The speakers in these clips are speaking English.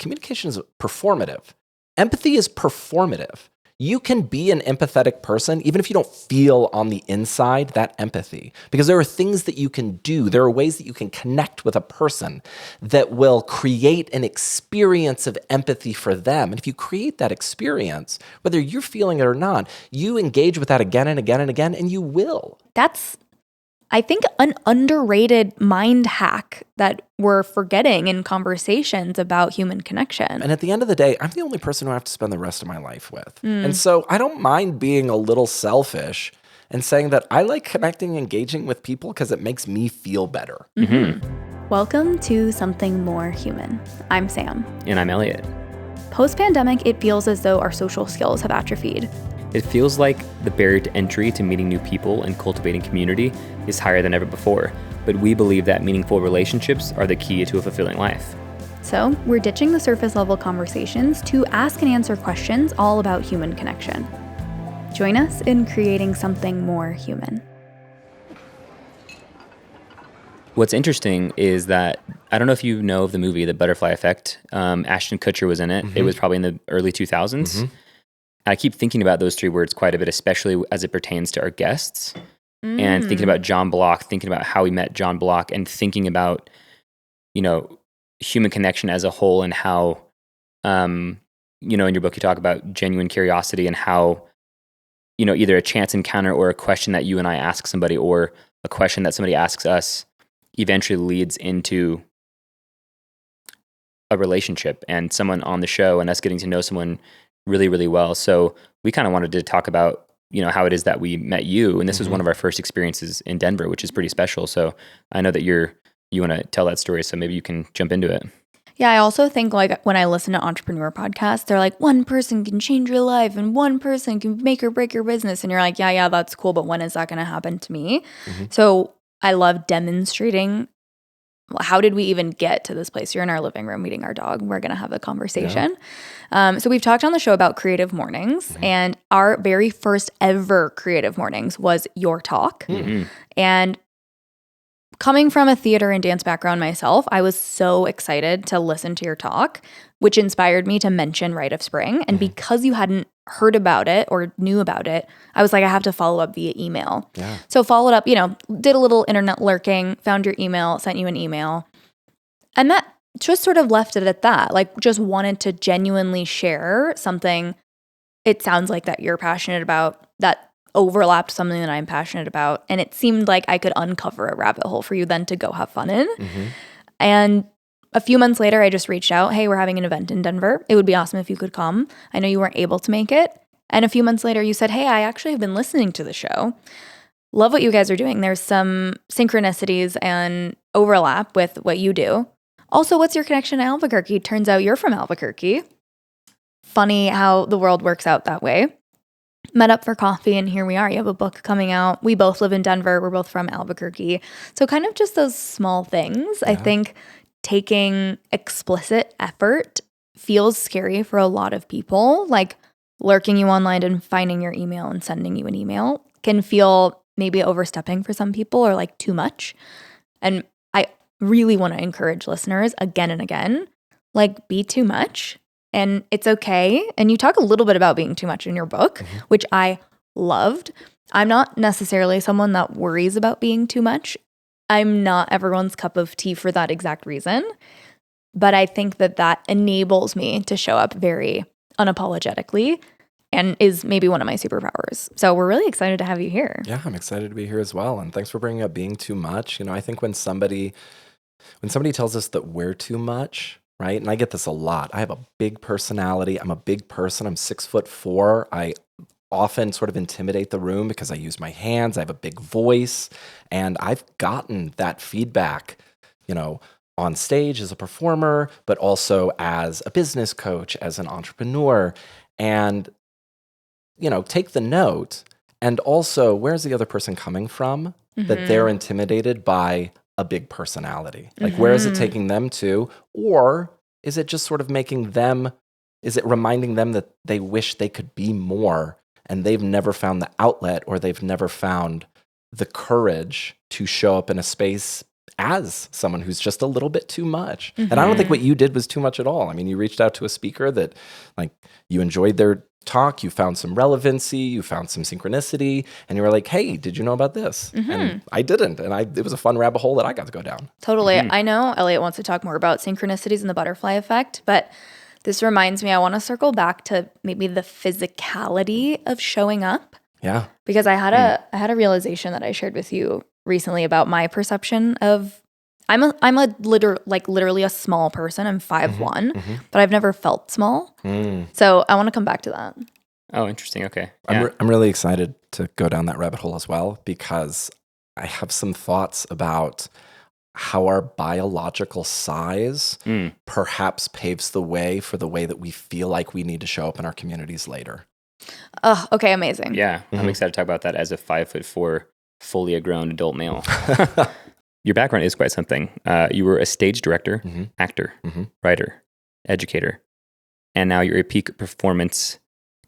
communication is performative. Empathy is performative. You can be an empathetic person even if you don't feel on the inside that empathy, because there are things that you can do. There are ways that you can connect with a person that will create an experience of empathy for them. And if you create that experience, whether you're feeling it or not, you engage with that again and again and again, and you will. That's, I think, an underrated mind hack that we're forgetting in conversations about human connection. And at the end of the day, I'm the only person who I have to spend the rest of my life with. And so I don't mind being a little selfish and saying that I like connecting and engaging with people because it makes me feel better. Welcome to Something More Human. I'm Sam. And I'm Elliot. Post-pandemic, it feels as though our social skills have atrophied. It feels like the barrier to entry to meeting new people and cultivating community is higher than ever before, but we believe that meaningful relationships are the key to a fulfilling life. So we're ditching the surface level conversations to ask and answer questions all about human connection. Join us in creating something more human. What's interesting is that, I don't know if you know of the movie, The Butterfly Effect. Ashton Kutcher was in it. It was probably in the early 2000s. I keep thinking about those three words quite a bit, especially as it pertains to our guests. And thinking about John Block, thinking about how we met John Block, and thinking about, human connection as a whole, and how, in your book you talk about genuine curiosity and how, either a chance encounter or a question that you and I ask somebody, or a question that somebody asks us, eventually leads into a relationship and someone on the show and us getting to know someone really, really well. So we kind of wanted to talk about, how it is that we met you. And this was one of our first experiences in Denver, which is pretty special. So I know that you want to tell that story. So maybe you can jump into it. Yeah, I also think when I listen to entrepreneur podcasts, they're like, one person can change your life and one person can make or break your business. And you're like, yeah, that's cool. But when is that going to happen to me? So I love demonstrating. How did we even get to this place? You're in our living room meeting our dog. We're going to have a conversation. Yeah. So we've talked on the show about creative mornings, and our very first ever creative mornings was your talk. And coming from a theater and dance background myself, I was so excited to listen to your talk, which inspired me to mention Rite of Spring. And because you hadn't heard about it or knew about it, I was like, I have to follow up via email. Yeah. So followed up, did a little internet lurking, found your email, sent you an email. And that just sort of left it at that. Like, just wanted to genuinely share something it sounds like that you're passionate about, that overlapped something that I'm passionate about. And it seemed like I could uncover a rabbit hole for you then to go have fun in. And a few months later, I just reached out. Hey, we're having an event in Denver. It would be awesome if you could come. I know you weren't able to make it. And a few months later, you said, hey, I actually have been listening to the show. Love what you guys are doing. There's some synchronicities and overlap with what you do. Also, what's your connection to Albuquerque? Turns out you're from Albuquerque. Funny how the world works out that way. Met up for coffee, and here we are. You have a book coming out. We both live in Denver. We're both from Albuquerque. So kind of just those small things. I think taking explicit effort feels scary for a lot of people. Like lurking you online and finding your email and sending you an email can feel maybe overstepping for some people, or like too much. And I really want to encourage listeners again and again, like, be too much. And it's okay. And you talk a little bit about being too much in your book, which I loved. I'm not necessarily someone that worries about being too much. I'm not everyone's cup of tea for that exact reason. But I think that enables me to show up very unapologetically, and is maybe one of my superpowers. So we're really excited to have you here. Yeah, I'm excited to be here as well. And thanks for bringing up being too much. I think when somebody tells us that we're too much, right? And I get this a lot. I have a big personality. I'm a big person. I'm 6'4". I often sort of intimidate the room because I use my hands. I have a big voice. And I've gotten that feedback, on stage as a performer, but also as a business coach, as an entrepreneur. And, take the note. And also, where's the other person coming from that they're intimidated by a big personality? Like, where is it taking them to? Or is it just sort of is it reminding them that they wish they could be more, and they've never found the outlet, or they've never found the courage to show up in a space as someone who's just a little bit too much. And I don't think what you did was too much at all. I mean, you reached out to a speaker that like you enjoyed their talk, you found some relevancy, you found some synchronicity, and you were like, hey, did you know about this? And I didn't. And it was a fun rabbit hole that I got to go down. Totally. I know Elliot wants to talk more about synchronicities and the butterfly effect, but this reminds me, I want to circle back to maybe the physicality of showing up. Yeah. Because I had a realization that I shared with you recently about my perception of literally a small person. I'm 5'1", but I've never felt small. So I want to come back to that. Oh, interesting. Okay. Yeah. I'm really excited to go down that rabbit hole as well, because I have some thoughts about how our biological size perhaps paves the way for the way that we feel like we need to show up in our communities later. Oh, okay. Amazing. Yeah. I'm excited to talk about that as a 5'4", fully grown adult male. Your background is quite something. You were a stage director, actor, writer, educator, and now you're a peak performance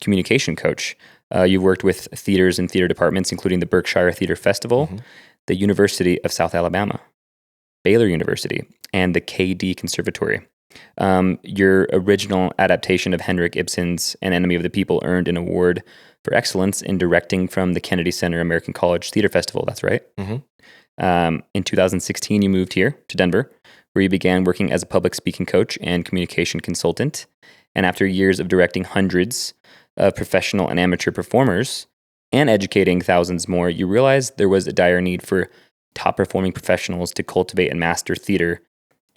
communication coach. You've worked with theaters and theater departments, including the Berkshire Theater Festival, the University of South Alabama, Baylor University, and the KD Conservatory. Your original adaptation of Henrik Ibsen's An Enemy of the People earned an award for excellence in directing from the Kennedy Center American College Theater Festival. That's right. In 2016, you moved here to Denver, where you began working as a public speaking coach and communication consultant. And after years of directing hundreds of professional and amateur performers and educating thousands more, you realized there was a dire need for top-performing professionals to cultivate and master theater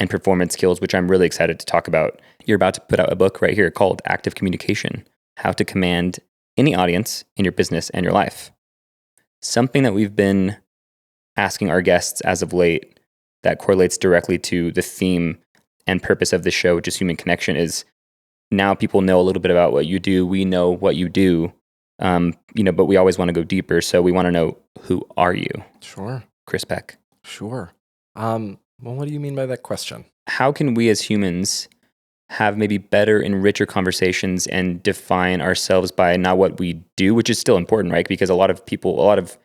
and performance skills, which I'm really excited to talk about. You're about to put out a book right here called Active Communication: How to Command Any Audience in Your Business and Your Life. Something that we've been asking our guests as of late that correlates directly to the theme and purpose of the show, which is human connection, is now people know a little bit about what you do. We know what you do, but we always want to go deeper. So we want to know, who are you? Sure. Chris Peck. Sure. Well, what do you mean by that question? How can we as humans have maybe better and richer conversations and define ourselves by not what we do, which is still important, right? Because a lot of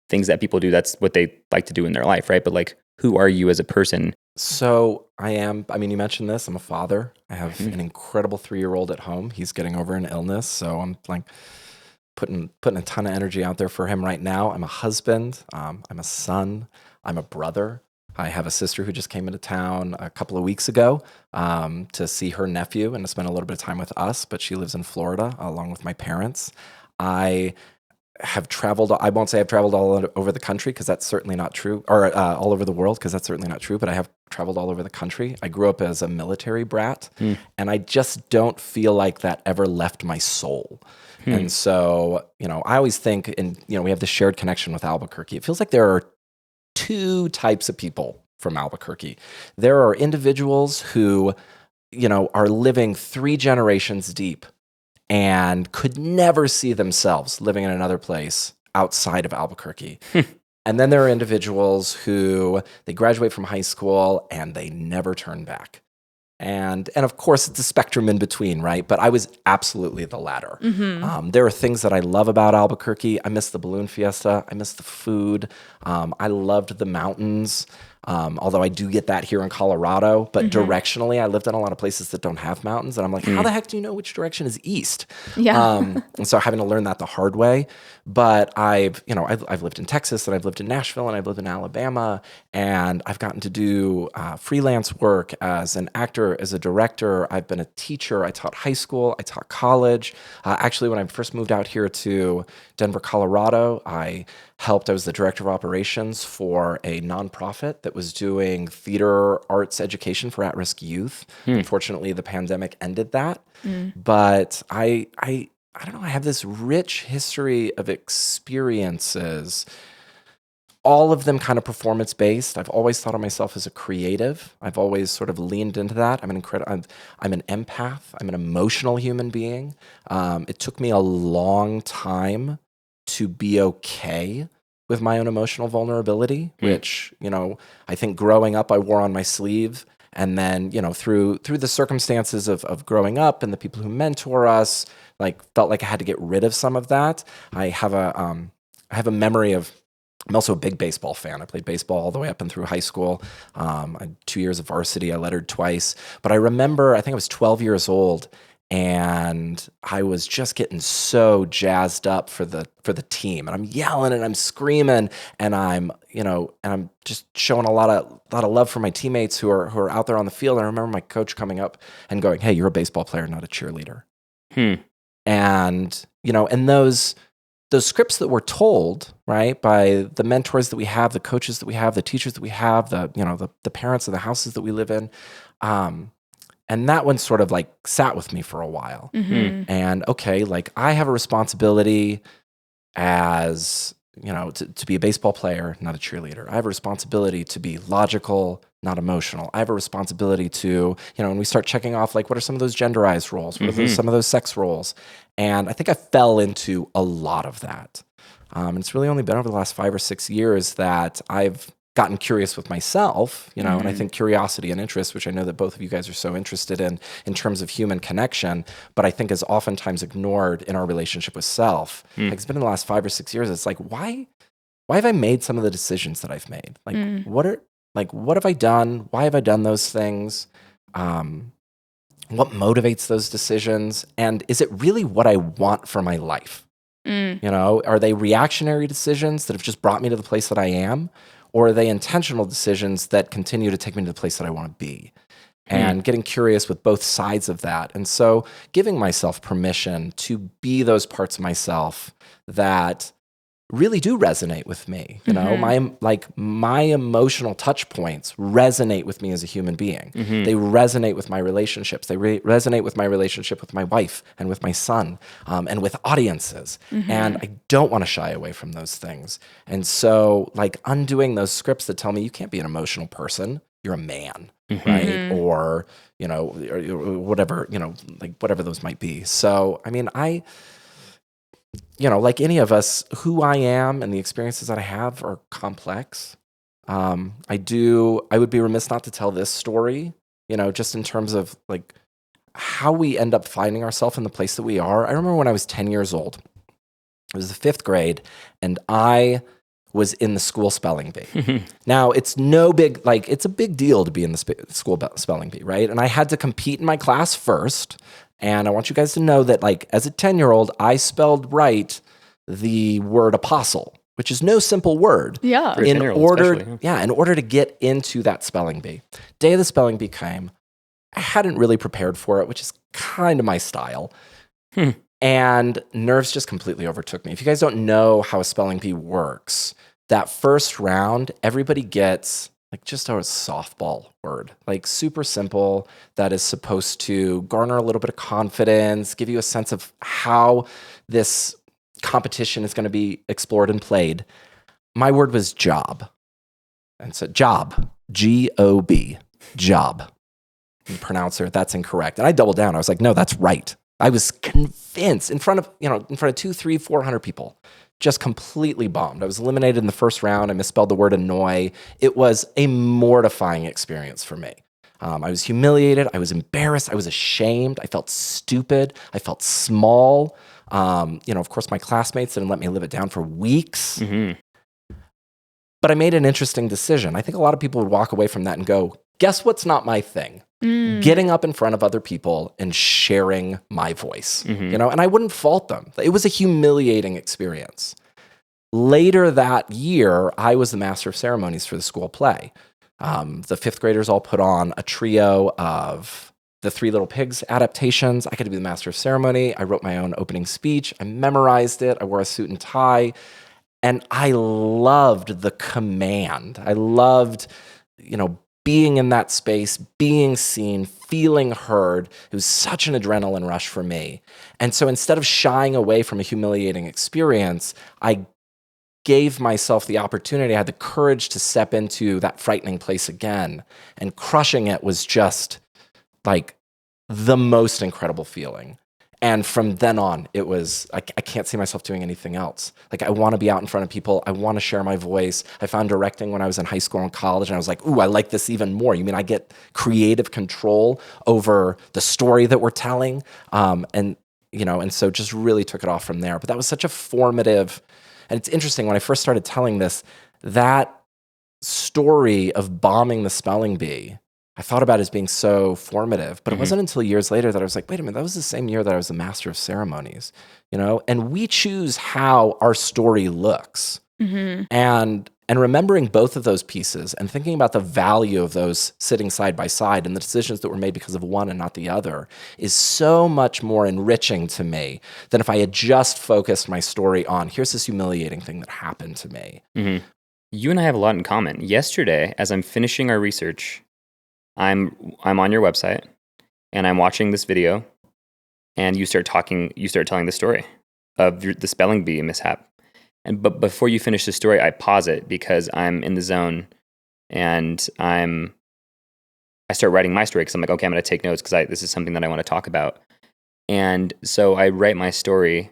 things that people do, that's what they like to do in their life, right? But like, who are you as a person? So you mentioned this, I'm a father. I have an incredible 3-year-old at home. He's getting over an illness. So I'm like putting a ton of energy out there for him right now. I'm a husband. I'm a son. I'm a brother. I have a sister who just came into town a couple of weeks ago to see her nephew and to spend a little bit of time with us, but she lives in Florida along with my parents. I have traveled, I won't say I've traveled all over the country because that's certainly not true, or all over the world because that's certainly not true, but I have traveled all over the country. I grew up as a military brat, and I just don't feel like that ever left my soul. And so, I always think, and we have this shared connection with Albuquerque. It feels like there are 2 types of people from Albuquerque. There are individuals who, are living 3 generations deep and could never see themselves living in another place outside of Albuquerque. And then there are individuals who they graduate from high school and they never turn back. And of course, it's a spectrum in between, right? But I was absolutely the latter. There are things that I love about Albuquerque. I miss the balloon fiesta. I miss the food. I loved the mountains. Although I do get that here in Colorado, but directionally, I lived in a lot of places that don't have mountains, and I'm like, how the heck do you know which direction is east? Yeah. And so having to learn that the hard way. But I've lived in Texas, and I've lived in Nashville, and I've lived in Alabama, and I've gotten to do freelance work as an actor, as a director. I've been a teacher. I taught high school. I taught college. Actually, when I first moved out here to Denver, Colorado, I was the director of operations for a nonprofit that was doing theater arts education for at-risk youth. Unfortunately, the pandemic ended that. But I don't know, I have this rich history of experiences, all of them kind of performance-based. I've always thought of myself as a creative. I've always sort of leaned into that. I'm an empath. I'm an emotional human being. It took me a long time to be okay with my own emotional vulnerability, which, I think growing up I wore on my sleeve. And then, through the circumstances of growing up and the people who mentor us, felt like I had to get rid of some of that. I have a memory of I'm also a big baseball fan. I played baseball all the way up and through high school. I had 2 years of varsity. I lettered twice. But I remember, I think I was 12 years old, and I was just getting so jazzed up for the team. And I'm yelling and I'm screaming, and I'm just showing a lot of love for my teammates who are out there on the field. And I remember my coach coming up and going, "Hey, you're a baseball player, not a cheerleader." And and those scripts that we're told, right, by the mentors that we have, the coaches that we have, the teachers that we have, the parents of the houses that we live in, and that one sort of like sat with me for a while. And okay, like I have a responsibility as to be a baseball player, not a cheerleader. I have a responsibility to be logical, not emotional. I have a responsibility to, when we start checking off, like, what are some of those genderized roles? What are some of those sex roles? And I think I fell into a lot of that. And it's really only been over the last 5 or 6 years that I've gotten curious with myself, and I think curiosity and interest, which I know that both of you guys are so interested in terms of human connection, but I think is oftentimes ignored in our relationship with self. Like, it's been in the last 5 or 6 years. It's like, why have I made some of the decisions that I've made? Like, what have I done? Why have I done those things? What motivates those decisions? And is it really what I want for my life? Are they reactionary decisions that have just brought me to the place that I am? Or are they intentional decisions that continue to take me to the place that I want to be? And getting curious with both sides of that. And so giving myself permission to be those parts of myself that really do resonate with me. My emotional touch points resonate with me as a human being. They resonate with my relationships. They resonate with my relationship with my wife and with my son, and with audiences. And I don't want to shy away from those things. And so, like, undoing those scripts that tell me you can't be an emotional person, you're a man, right? Or or whatever, like whatever those might be. So, I mean, like any of us, who I am and the experiences that I have are complex. I would be remiss not to tell this story, just in terms of like how we end up finding ourselves in the place that we are. I remember when I was 10 years old, it was the 5th grade, and I was in the school spelling bee. Now, it's it's a big deal to be in the school spelling bee, right? And I had to compete in my class first. And I want you guys to know that, like, as a 10-year-old, I spelled right the word apostle, which is no simple word. Yeah. In order to get into that spelling bee. Day of the spelling bee came. I hadn't really prepared for it, which is kind of my style. And nerves just completely overtook me. If you guys don't know how a spelling bee works, that first round, everybody gets like just a softball word, like super simple, that is supposed to garner a little bit of confidence, give you a sense of how this competition is going to be explored and played. My word was job. And so job, G-O-B, job. The pronouncer, that's incorrect. And I doubled down. I was like, no, that's right. I was convinced in front of 200, 300, 400 people. Just completely bombed. I was eliminated in the first round. I misspelled the word annoy. It was a mortifying experience for me. I was humiliated. I was embarrassed. I was ashamed. I felt stupid. I felt small. Of course, my classmates didn't let me live it down for weeks. But I made an interesting decision. I think a lot of people would walk away from that and go, guess what's not my thing? Getting up in front of other people and sharing my voice, and I wouldn't fault them. It was a humiliating experience. Later that year, I was the master of ceremonies for the school play. The 5th graders all put on a trio of the Three Little Pigs adaptations. I got to be the master of ceremony. I wrote my own opening speech. I memorized it. I wore a suit and tie. And I loved the command. I loved, being in that space, being seen, feeling heard. It was such an adrenaline rush for me. And so instead of shying away from a humiliating experience, I gave myself the opportunity. I had the courage to step into that frightening place again. And crushing it was just like the most incredible feeling. And from then on, it was, I can't see myself doing anything else. Like, I want to be out in front of people. I want to share my voice. I found directing when I was in high school and college, and I was like, ooh, I like this even more. You mean I get creative control over the story that we're telling? And so just really took it off from there. But that was such a formative And it's interesting, when I first started telling this, that story of bombing the spelling bee, I thought about it as being so formative, but it wasn't until years later that I was like, wait a minute, that was the same year that I was the master of ceremonies, and we choose how our story looks. And remembering both of those pieces and thinking about the value of those sitting side by side and the decisions that were made because of one and not the other is so much more enriching to me than if I had just focused my story on, here's this humiliating thing that happened to me. You and I have a lot in common. Yesterday, as I'm finishing our research, I'm on your website and I'm watching this video, and you start telling the story of the spelling bee mishap. But before you finish the story, I pause it because I'm in the zone, and I start writing my story because I'm like, okay, I'm going to take notes because this is something that I want to talk about. And so I write my story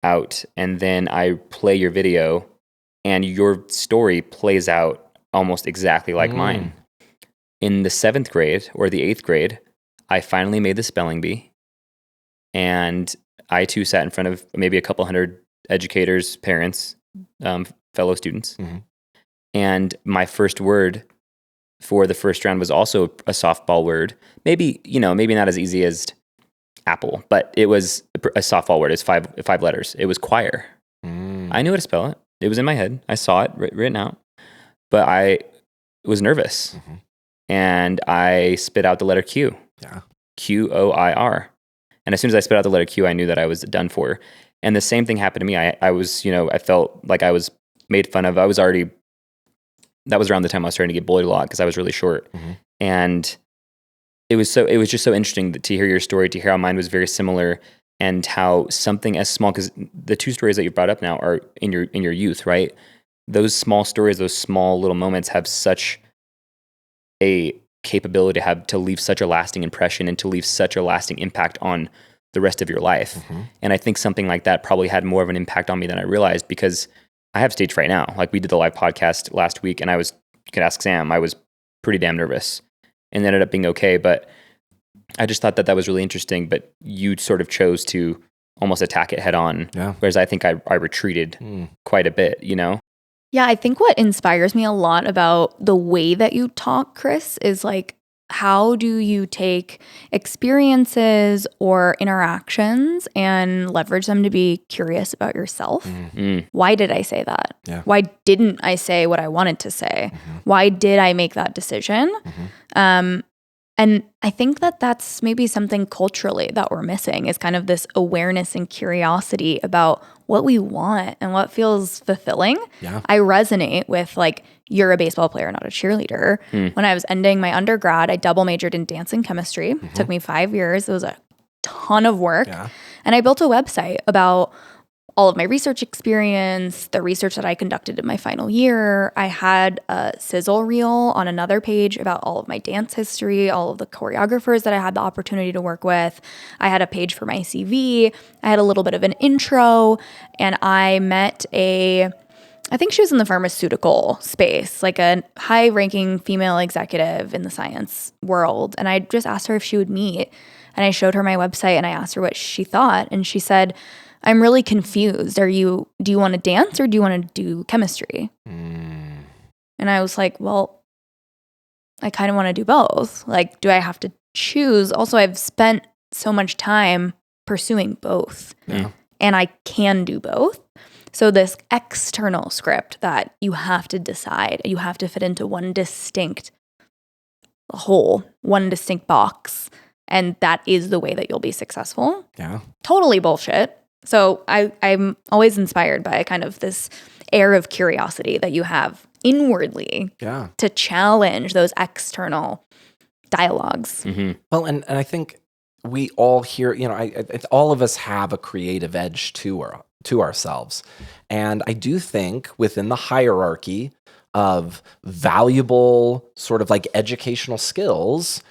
out, and then I play your video, and your story plays out almost exactly like mine. In the 7th grade or the 8th grade, I finally made the spelling bee, and I too sat in front of maybe a couple hundred educators, parents, fellow students. And my first word for the first round was also a softball word. Maybe not as easy as apple, but it was a softball word. It's five letters. It was choir. I knew how to spell it. It was in my head. I saw it written out, but I was nervous. And I spit out the letter Q. Q-O-I-R. And as soon as I spit out the letter Q, I knew that I was done for. And the same thing happened to me. I was, I felt like I was made fun of. That was around the time I was starting to get bullied a lot because I was really short. And it was just so interesting to hear your story, to hear how mine was very similar, and how something as small, because the two stories that you brought up now are in your youth, right? Those small stories, those small little moments have such a capability to leave such a lasting impression and to leave such a lasting impact on the rest of your life. And I think something like that probably had more of an impact on me than I realized, because I have stage fright now. Like, we did the live podcast last week, and you could ask Sam, I was pretty damn nervous, and it ended up being okay. But I just thought that was really interesting, but you sort of chose to almost attack it head on. Whereas I think I retreated quite a bit, Yeah, I think what inspires me a lot about the way that you talk, Chris, is like, how do you take experiences or interactions and leverage them to be curious about yourself? Why did I say that? Why didn't I say what I wanted to say? Why did I make that decision? And I think that that's maybe something culturally that we're missing, is kind of this awareness and curiosity about what we want and what feels fulfilling. I resonate with, like, you're a baseball player, not a cheerleader. When I was ending my undergrad, I double majored in dance and chemistry. It took me 5 years. It was a ton of work. And I built a website about all of my research experience, the research that I conducted in my final year. I had a sizzle reel on another page about all of my dance history, all of the choreographers that I had the opportunity to work with. I had a page for my CV. I had a little bit of an intro, and I met I think she was in the pharmaceutical space, like a high-ranking female executive in the science world. And I just asked her if she would meet. And I showed her my website, and I asked her what she thought. And she said, I'm really confused. Do you want to dance, or do you want to do chemistry? And I was like, well, I kind of want to do both. Like, do I have to choose? Also, I've spent so much time pursuing both, and I can do both. So this external script that you have to decide, you have to fit into one distinct hole, one distinct box, and that is the way that you'll be successful. Totally bullshit. So I'm always inspired by kind of this air of curiosity that you have inwardly to challenge those external dialogues. Well, and I think we all hear, all of us have a creative edge to ourselves. And I do think within the hierarchy of valuable sort of like educational skills,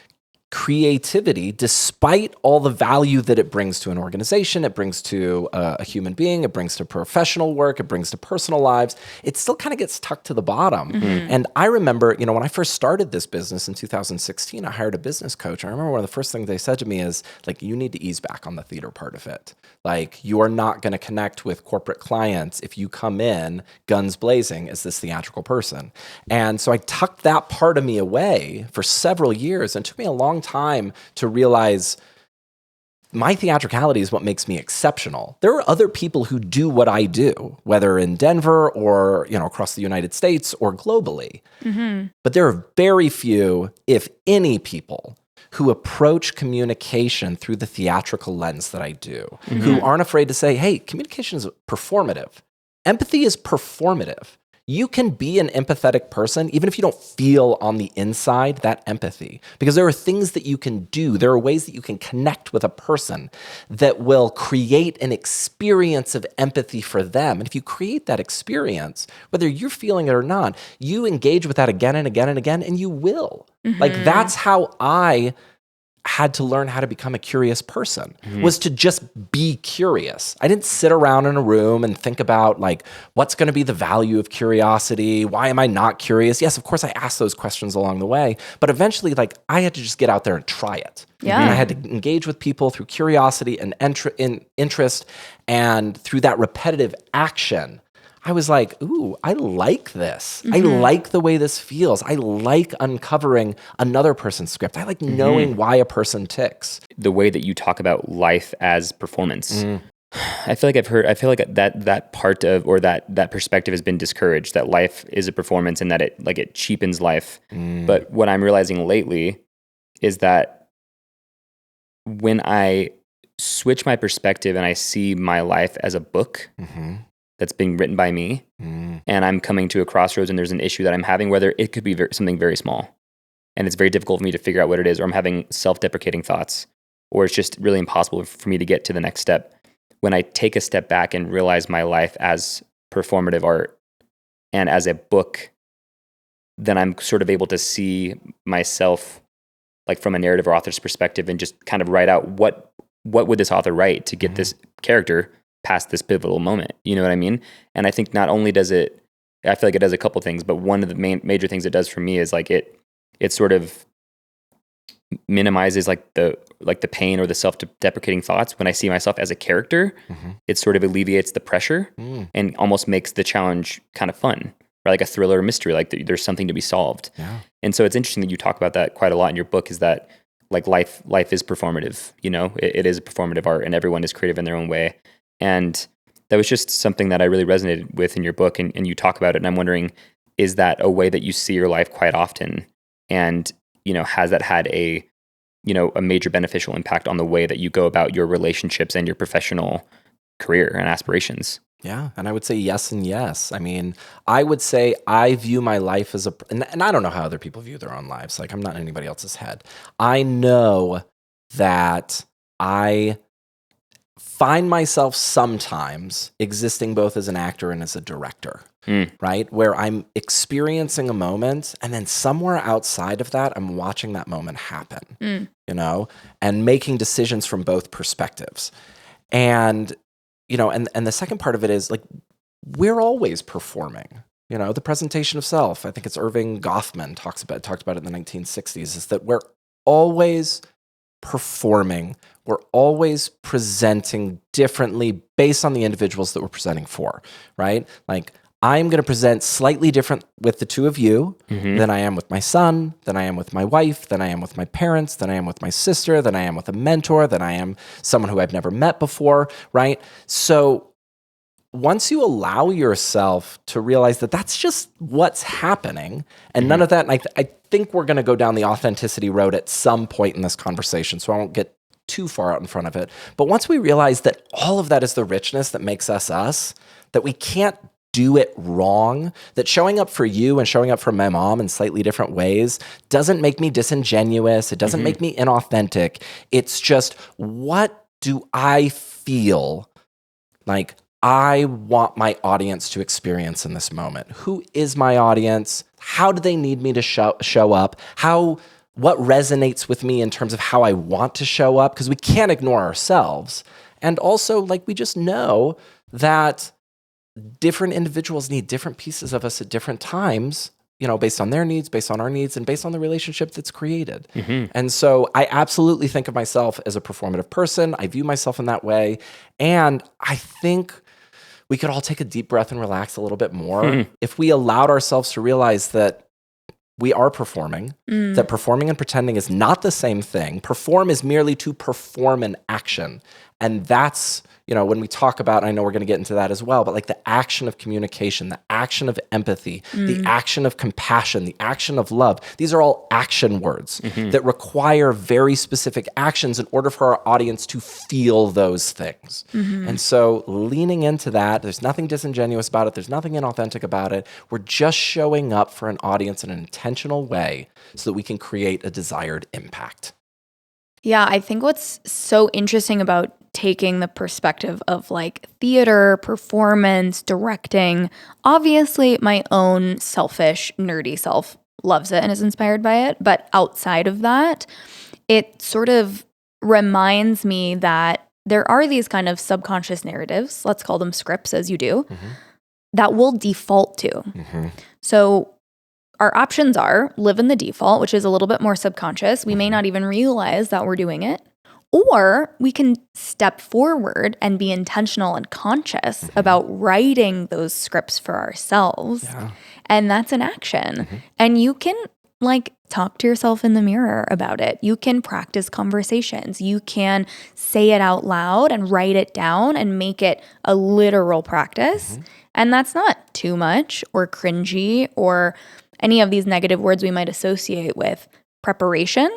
creativity, despite all the value that it brings to an organization, it brings to a human being, it brings to professional work, it brings to personal lives, it still kind of gets tucked to the bottom. And I remember, when I first started this business in 2016, I hired a business coach. I remember one of the first things they said to me is, like, you need to ease back on the theater part of it. Like, you are not going to connect with corporate clients if you come in guns blazing as this theatrical person. And so I tucked that part of me away for several years, and it took me a long time to realize my theatricality is what makes me exceptional. There are other people who do what I do, whether in Denver or, across the United States or globally. But there are very few, if any, people who approach communication through the theatrical lens that I do, who aren't afraid to say, hey, communication is performative. Empathy is performative. You can be an empathetic person even if you don't feel on the inside that empathy, because there are things that you can do. There are ways that you can connect with a person that will create an experience of empathy for them. And if you create that experience, whether you're feeling it or not, you engage with that again and again and again, and you will. Like, that's how I had to learn how to become a curious person, was to just be curious. I didn't sit around in a room and think about, like, what's going to be the value of curiosity? Why am I not curious? Yes, of course I asked those questions along the way, but eventually, like, I had to just get out there and try it. Yeah. And I had to engage with people through curiosity and interest, and through that repetitive action, I was like, ooh, I like this. I like the way this feels. I like uncovering another person's script. I like knowing why a person ticks. The way that you talk about life as performance. I feel like that part of, or that perspective has been discouraged, that life is a performance and that it cheapens life. But what I'm realizing lately is that when I switch my perspective and I see my life as a book, that's being written by me, and I'm coming to a crossroads and there's an issue that I'm having, whether it could be something very small, and it's very difficult for me to figure out what it is, or I'm having self-deprecating thoughts, or it's just really impossible for me to get to the next step. When I take a step back and realize my life as performative art and as a book, then I'm sort of able to see myself like from a narrative or author's perspective and just kind of write out what would this author write to get this character past this pivotal moment. You know what I mean? And I think not only does it, I feel like it does a couple things, but one of the major things it does for me is like it sort of minimizes like the pain or the self-deprecating thoughts. When I see myself as a character, it sort of alleviates the pressure and almost makes the challenge kind of fun, or like a thriller or mystery, like there's something to be solved. Yeah. And so it's interesting that you talk about that quite a lot in your book, is that like life is performative, it is a performative art, and everyone is creative in their own way. And that was just something that I really resonated with in your book, and you talk about it. And I'm wondering, is that a way that you see your life quite often? And, has that had a major beneficial impact on the way that you go about your relationships and your professional career and aspirations? Yeah. And I would say yes and yes. I mean, I would say I view my life as and I don't know how other people view their own lives. Like, I'm not in anybody else's head. I know that I find myself sometimes existing both as an actor and as a director, right? Where I'm experiencing a moment, and then somewhere outside of that, I'm watching that moment happen, and making decisions from both perspectives. And, and the second part of it is like, we're always performing. The presentation of self, I think it's Irving Goffman talked about it in the 1960s, is that we're always performing. We're always presenting differently based on the individuals that we're presenting for, right? Like, I'm going to present slightly different with the two of you than I am with my son, than I am with my wife, than I am with my parents, than I am with my sister, than I am with a mentor, than I am someone who I've never met before, right? So once you allow yourself to realize that that's just what's happening, and none of that, and I think we're going to go down the authenticity road at some point in this conversation, so I won't get too far out in front of it. But once we realize that all of that is the richness that makes us us, that we can't do it wrong, that showing up for you and showing up for my mom in slightly different ways doesn't make me disingenuous. It doesn't make me inauthentic. It's just, what do I feel like I want my audience to experience in this moment? Who is my audience? How do they need me to show up? How what resonates with me in terms of how I want to show up, because we can't ignore ourselves. And also, like, we just know that different individuals need different pieces of us at different times, based on their needs, based on our needs, and based on the relationship that's created. And so I absolutely think of myself as a performative person. I view myself in that way. And I think we could all take a deep breath and relax a little bit more if we allowed ourselves to realize that we are performing, that performing and pretending is not the same thing. Perform is merely to perform an action. And that's, when we talk about, I know we're going to get into that as well, but like the action of communication, the action of empathy, the action of compassion, the action of love, these are all action words that require very specific actions in order for our audience to feel those things. And so leaning into that, there's nothing disingenuous about it. There's nothing inauthentic about it. We're just showing up for an audience in an intentional way so that we can create a desired impact. Yeah, I think what's so interesting about taking the perspective of like theater, performance, directing, obviously my own selfish, nerdy self loves it and is inspired by it. But outside of that, it sort of reminds me that there are these kind of subconscious narratives, let's call them scripts as you do, that we'll default to. So our options are live in the default, which is a little bit more subconscious. We may not even realize that we're doing it. Or we can step forward and be intentional and conscious about writing those scripts for ourselves. And that's an action. And you can like talk to yourself in the mirror about it. You can practice conversations. You can say it out loud and write it down and make it a literal practice. And that's not too much or cringy or any of these negative words we might associate with preparation,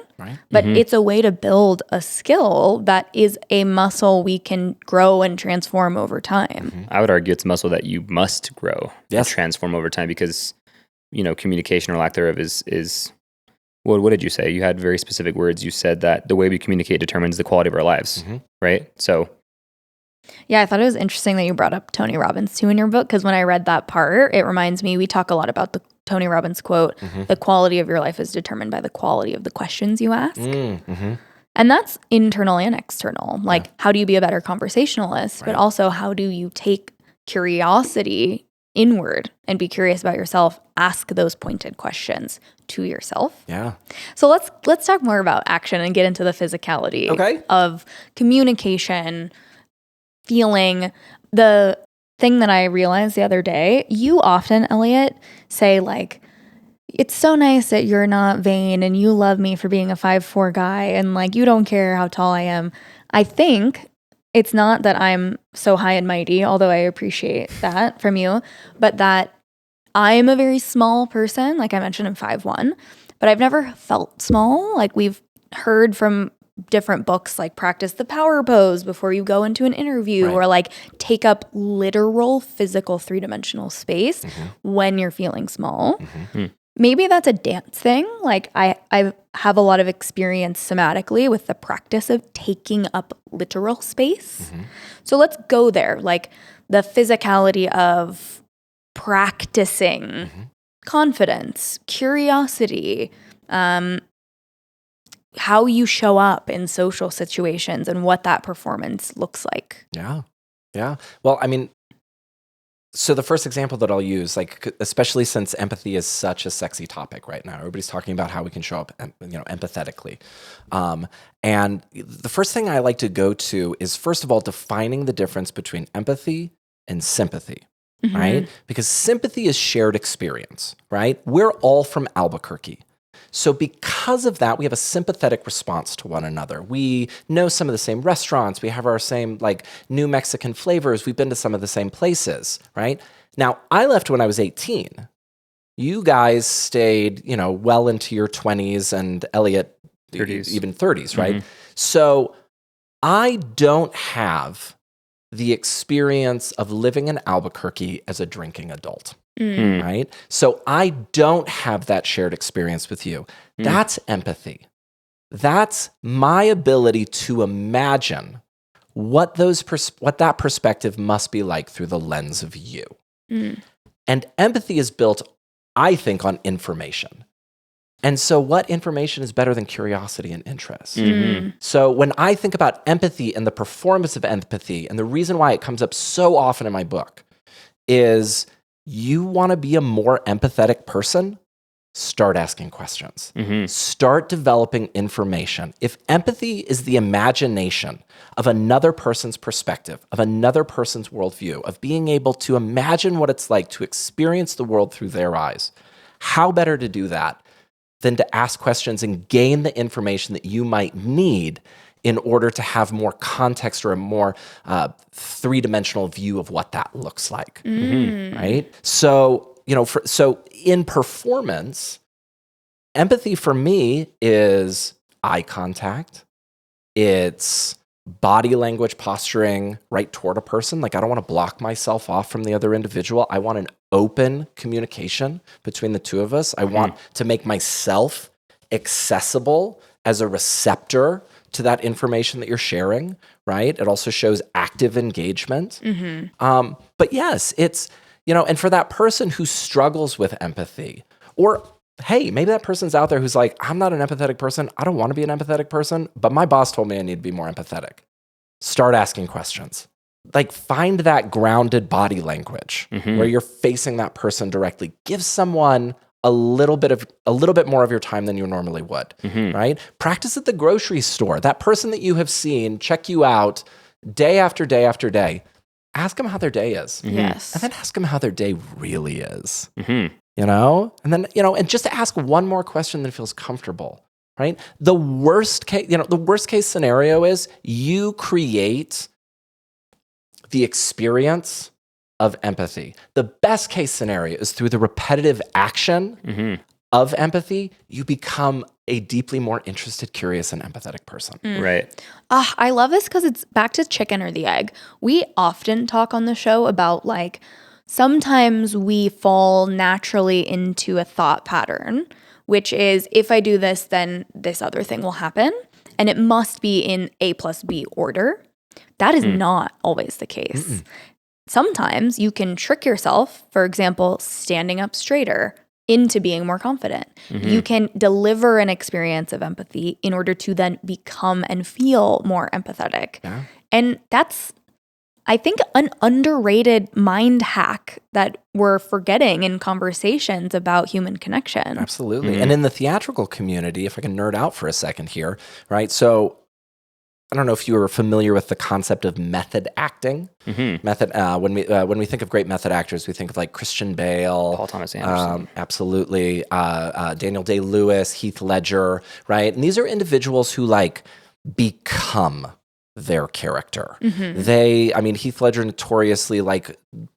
but it's a way to build a skill that is a muscle we can grow and transform over time. I would argue it's a muscle that you must grow and transform over time because, communication or lack thereof is what did you say? You had very specific words. You said that the way we communicate determines the quality of our lives, right? So yeah, I thought it was interesting that you brought up Tony Robbins too in your book, because when I read that part, it reminds me, we talk a lot about the Tony Robbins quote, the quality of your life is determined by the quality of the questions you ask. And that's internal and external. Like, how do you be a better conversationalist? But also, how do you take curiosity inward and be curious about yourself? Ask those pointed questions to yourself. So let's talk more about action and get into the physicality of communication, feeling. The thing that I realized the other day, you often, Elliot, say like, it's so nice that you're not vain and you love me for being a 5'4" guy and like you don't care how tall I am. I think it's not that I'm so high and mighty, although I appreciate that from you, but that I'm a very small person. Like I mentioned, I'm 5'1", but I've never felt small. Like we've heard from different books, like practice the power pose before you go into an interview, or like take up literal physical 3-dimensional space when you're feeling small. Maybe that's a dance thing. Like I have a lot of experience somatically with the practice of taking up literal space. So let's go there. Like the physicality of practicing confidence, curiosity, how you show up in social situations and what that performance looks like. Yeah. Well, I mean, so the first example that I'll use, like, especially since empathy is such a sexy topic right now, everybody's talking about how we can show up, empathetically. And the first thing I like to go to is, first of all, defining the difference between empathy and sympathy, right? Because sympathy is shared experience, right? We're all from Albuquerque. So because of that, we have a sympathetic response to one another. We know some of the same restaurants. We have our same like new Mexican flavors. We've been to some of the same places, right? Now, I left when I was 18. You guys stayed, well into your 20s, and Elliot, 30s. Even 30s, right? So I don't have the experience of living in Albuquerque as a drinking adult. Right? So I don't have that shared experience with you. That's empathy. That's my ability to imagine what that perspective must be like through the lens of you. And empathy is built, I think, on information. And so what information is better than curiosity and interest? So when I think about empathy and the performance of empathy, and the reason why it comes up so often in my book is you want to be a more empathetic person, start asking questions. Start developing information. If empathy is the imagination of another person's perspective, of another person's worldview, of being able to imagine what it's like to experience the world through their eyes, how better to do that than to ask questions and gain the information that you might need in order to have more context or a more three-dimensional view of what that looks like, right? So, so in performance, empathy for me is eye contact. It's body language posturing right toward a person. Like, I don't want to block myself off from the other individual. I want an open communication between the two of us. I want to make myself accessible as a receptor to that information that you're sharing, right? It also shows active engagement. But yes, it's, and for that person who struggles with empathy, or hey, maybe that person's out there who's like, I'm not an empathetic person. I don't want to be an empathetic person, but my boss told me I need to be more empathetic. Start asking questions. Like, find that grounded body language where you're facing that person directly. Give someone a little bit more of your time than you normally would, right? Practice at the grocery store. That person that you have seen check you out day after day after day. Ask them how their day is. Yes. And then ask them how their day really is. And then, and just to ask one more question that feels comfortable, right? The worst case scenario is you create the experience of empathy. The best case scenario is through the repetitive action of empathy, you become a deeply more interested, curious, and empathetic person. Right. I love this because it's back to chicken or the egg. We often talk on the show about like, sometimes we fall naturally into a thought pattern, which is if I do this, then this other thing will happen. And it must be in A plus B order. That is not always the case. Sometimes you can trick yourself, for example, standing up straighter into being more confident. You can deliver an experience of empathy in order to then become and feel more empathetic. Yeah. And that's, I think, an underrated mind hack that we're forgetting in conversations about human connection. Absolutely. And in the theatrical community, if I can nerd out for a second here, right? So I don't know if you are familiar with the concept of method acting. Method. When we think of great method actors, we think of like Christian Bale, Paul Thomas Anderson. Absolutely, Daniel Day-Lewis, Heath Ledger, right? And these are individuals who like become their character. Heath Ledger notoriously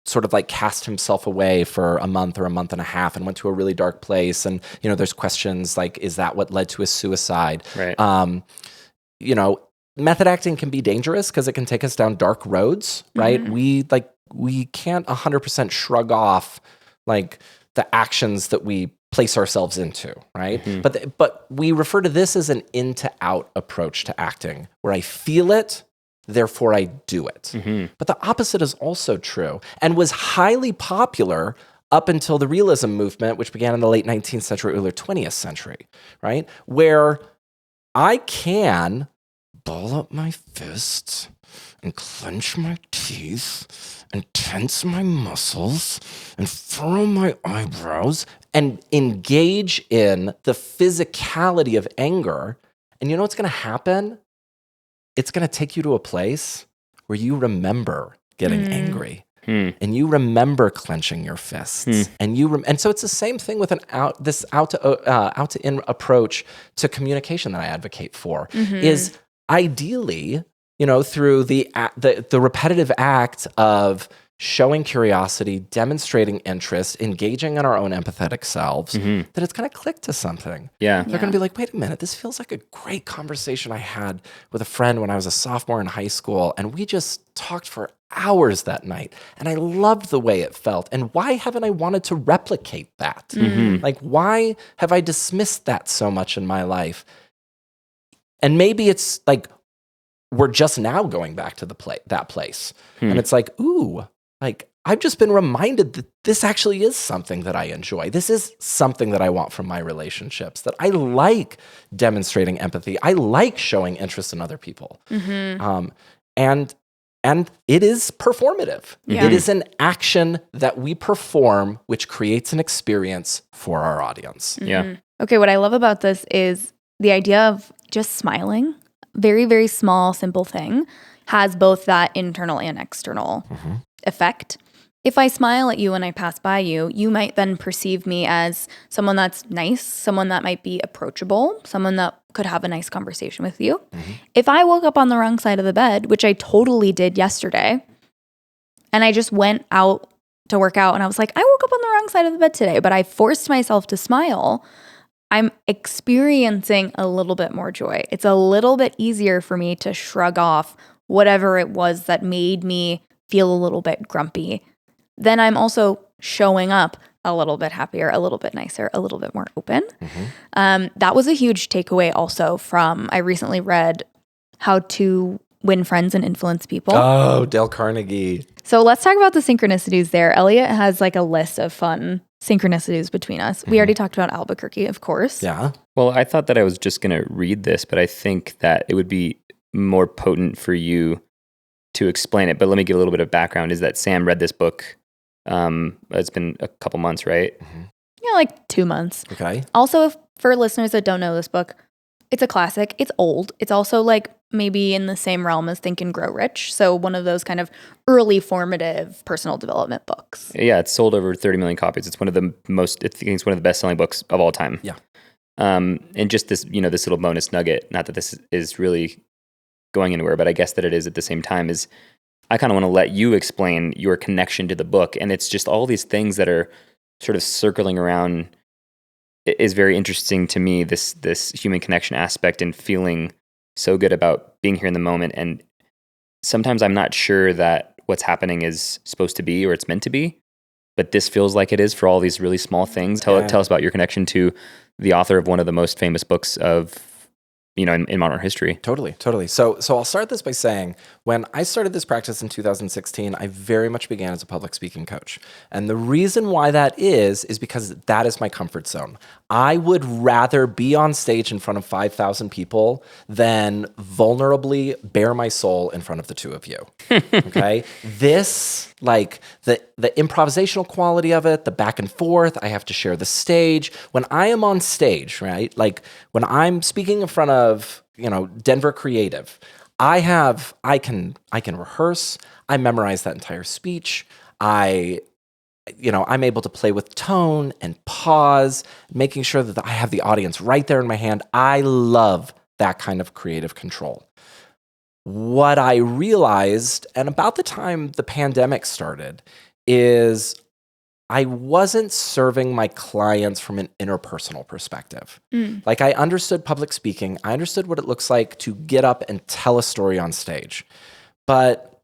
sort of cast himself away for a month or a month and a half and went to a really dark place. And, there's questions like, is that what led to his suicide? Right. Method acting can be dangerous because it can take us down dark roads, right? We can't 100% shrug off like the actions that we place ourselves into, right? But we refer to this as an in to out approach to acting, where I feel it, therefore I do it. But the opposite is also true and was highly popular up until the realism movement, which began in the late 19th century, early 20th century, right? Where I can ball up my fists and clench my teeth and tense my muscles and furrow my eyebrows and engage in the physicality of anger. And you know what's going to happen? It's going to take you to a place where you remember getting angry. And you remember clenching your fists, and so it's the same thing with out to in approach to communication that I advocate for. Is ideally, through the repetitive act of showing curiosity, demonstrating interest, engaging in our own empathetic selves, that it's going to click to something. Yeah. They're going to be like, wait a minute, this feels like a great conversation I had with a friend when I was a sophomore in high school, and we just talked for hours that night, and I loved the way it felt. And why haven't I wanted to replicate that? Like, why have I dismissed that so much in my life? And maybe it's like we're just now going back to that place. And it's like, ooh, like, I've just been reminded that this actually is something that I enjoy. This is something that I want from my relationships, that I like demonstrating empathy. I like showing interest in other people. And it is performative. Yeah. It is an action that we perform, which creates an experience for our audience. Yeah. Okay, what I love about this is the idea of just smiling. Very, very small, simple thing has both that internal and external effect. If I smile at you when I pass by you, you might then perceive me as someone that's nice, someone that might be approachable, someone that could have a nice conversation with you. If I woke up on the wrong side of the bed, which I totally did yesterday, and I just went out to work out and I was like, I woke up on the wrong side of the bed today, but I forced myself to smile, I'm experiencing a little bit more joy. It's a little bit easier for me to shrug off whatever it was that made me feel a little bit grumpy. Then I'm also showing up a little bit happier, a little bit nicer, a little bit more open. That was a huge takeaway also from, I recently read How to Win Friends and Influence People. Oh, Dale Carnegie. So let's talk about the synchronicities there. Elliot has like a list of fun synchronicities between us. We already talked about Albuquerque, of course. Yeah. Well, I thought that I was just going to read this, but I think that it would be more potent for you to explain it. But let me give a little bit of background, is that Sam read this book. It's been a couple months, right? Yeah, like 2 months. Okay. Also, for listeners that don't know this book, it's a classic. It's old. It's also like maybe in the same realm as Think and Grow Rich. So one of those kind of early formative personal development books. Yeah, it's sold over 30 million copies. It's one of the most, I think it's one of the best-selling books of all time. Yeah. And just this, this little bonus nugget, not that this is really going anywhere, but I guess that it is at the same time, is I kind of want to let you explain your connection to the book. And it's just all these things that are sort of circling around. It is very interesting to me, this human connection aspect and feeling so good about being here in the moment. And sometimes I'm not sure that what's happening is supposed to be or it's meant to be, but this feels like it is for all these really small things. Tell us about your connection to the author of one of the most famous books of, in modern history. Totally. So I'll start this by saying, when I started this practice in 2016, I very much began as a public speaking coach. And the reason why that is because that is my comfort zone. I would rather be on stage in front of 5,000 people than vulnerably bare my soul in front of the two of you. Okay? This, like the improvisational quality of it, the back and forth, I have to share the stage. When I am on stage, right? Like when I'm speaking in front of, Denver Creative, I can rehearse, I memorize that entire speech. I'm able to play with tone and pause, making sure that I have the audience right there in my hand. I love that kind of creative control. What I realized, and about the time the pandemic started, is I wasn't serving my clients from an interpersonal perspective. Like, I understood public speaking. I understood what it looks like to get up and tell a story on stage. But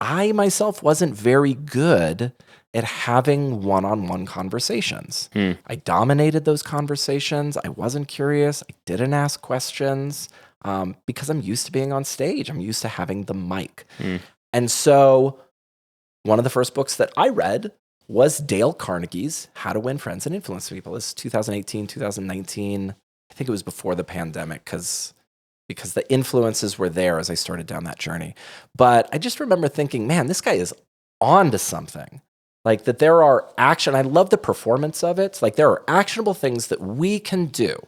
I myself wasn't very good at having one-on-one conversations. I dominated those conversations. I wasn't curious. I didn't ask questions because I'm used to being on stage. I'm used to having the mic. And so one of the first books that I read was Dale Carnegie's How to Win Friends and Influence People. It's 2018, 2019. I think it was before the pandemic because the influences were there as I started down that journey. But I just remember thinking, man, this guy is on to something. Like, that there are I love the performance of it. Like, there are actionable things that we can do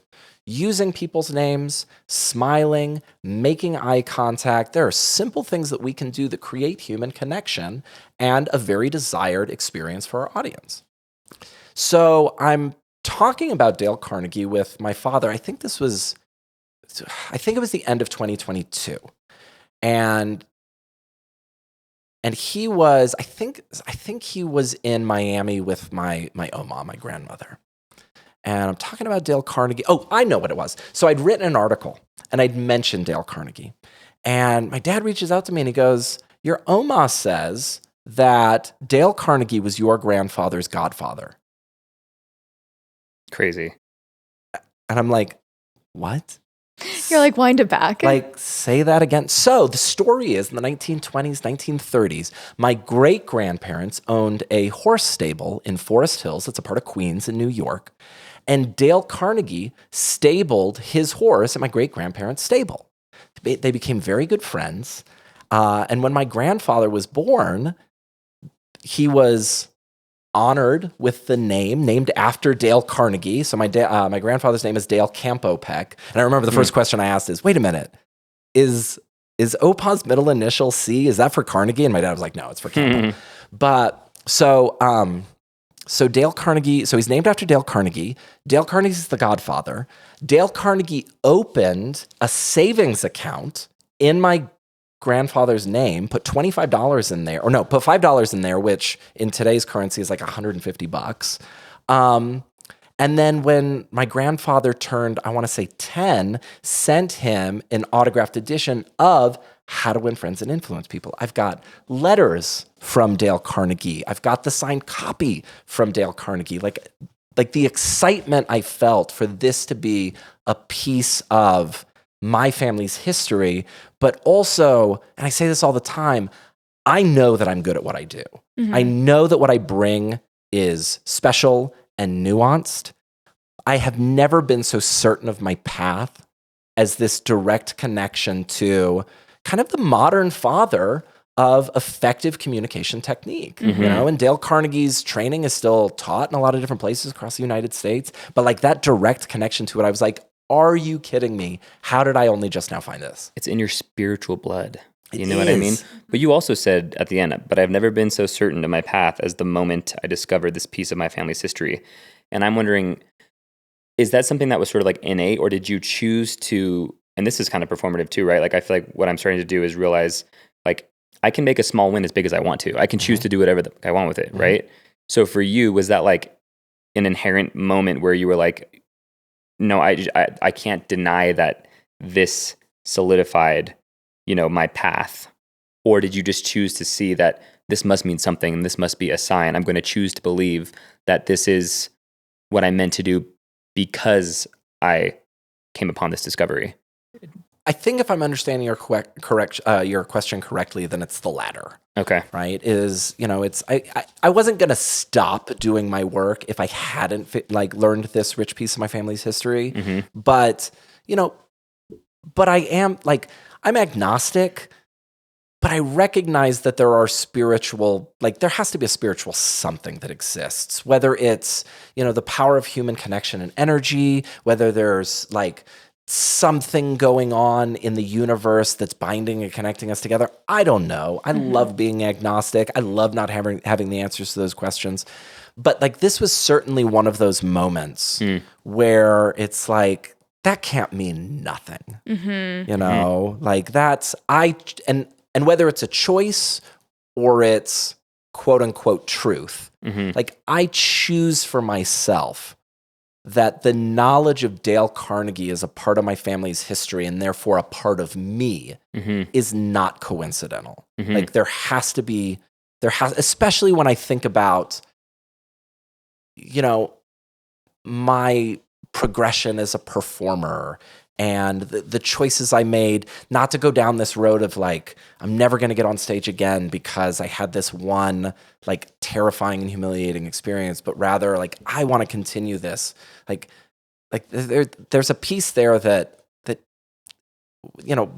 using people's names, smiling, making eye contact. There are simple things that we can do that create human connection and a very desired experience for our audience. So I'm talking about Dale Carnegie with my father. I think it was the end of 2022. And he was, I think he was in Miami with my Oma, my grandmother. And I'm talking about Dale Carnegie. Oh, I know what it was. So I'd written an article and I'd mentioned Dale Carnegie. And my dad reaches out to me and he goes, your Oma says that Dale Carnegie was your grandfather's godfather. Crazy. And I'm like, what? You're like, wind it back. Like, say that again. So the story is in the 1920s, 1930s, my great-grandparents owned a horse stable in Forest Hills. It's a part of Queens in New York. And Dale Carnegie stabled his horse at my great-grandparents' stable. They became very good friends. And when my grandfather was born, he was honored with the name named after Dale Carnegie. So my grandfather's name is Dale Campo Peck. And I remember the first question I asked is, wait a minute, is Opa's middle initial C, is that for Carnegie? And my dad was like, no, it's for Campo. But so Dale Carnegie, so he's named after Dale Carnegie. Dale Carnegie's the godfather. Dale Carnegie opened a savings account in my grandfather's name, put $25 in there, put $5 in there, which in today's currency is like $150. And then when my grandfather turned, I want to say 10, sent him an autographed edition of How to Win Friends and Influence People. I've got letters from Dale Carnegie. I've got the signed copy from Dale Carnegie. Like the excitement I felt for this to be a piece of my family's history, but also, and I say this all the time, I know that I'm good at what I do. Mm-hmm. I know that what I bring is special and nuanced. I have never been so certain of my path as this direct connection to kind of the modern father of effective communication technique, and Dale Carnegie's training is still taught in a lot of different places across the United States, but like that direct connection to it, I was like, are you kidding me? How did I only just now find this? It's in your spiritual blood. You know what I mean? But you also said at the end, but I've never been so certain of my path as the moment I discovered this piece of my family's history. And I'm wondering, is that something that was sort of like innate, or did you choose to, and this is kind of performative too, right? Like I feel like what I'm starting to do is realize like I can make a small win as big as I want to. I can choose to do whatever I want with it, right? So for you, was that like an inherent moment where you were like, no, I can't deny that this solidified, my path? Or did you just choose to see that this must mean something and this must be a sign? I'm going to choose to believe that this is what I meant to do because I came upon this discovery. I think if I'm understanding your your question correctly, then it's the latter. Okay. Right? I wasn't going to stop doing my work if I hadn't learned this rich piece of my family's history. Mm-hmm. But I am I'm agnostic, but I recognize that there are there has to be a spiritual something that exists, whether it's, the power of human connection and energy, whether there's something going on in the universe that's binding and connecting us together. I don't know. I love being agnostic. I love not having the answers to those questions. But this was certainly one of those moments where it's like, that can't mean nothing. That's, and whether it's a choice or it's quote unquote truth, I choose for myself that the knowledge of Dale Carnegie is a part of my family's history and therefore a part of me is not coincidental. There has to be, especially when I think about, my progression as a performer and the choices I made not to go down this road of I'm never going to get on stage again because I had this one terrifying and humiliating experience, but rather I want to continue this. There's a piece there that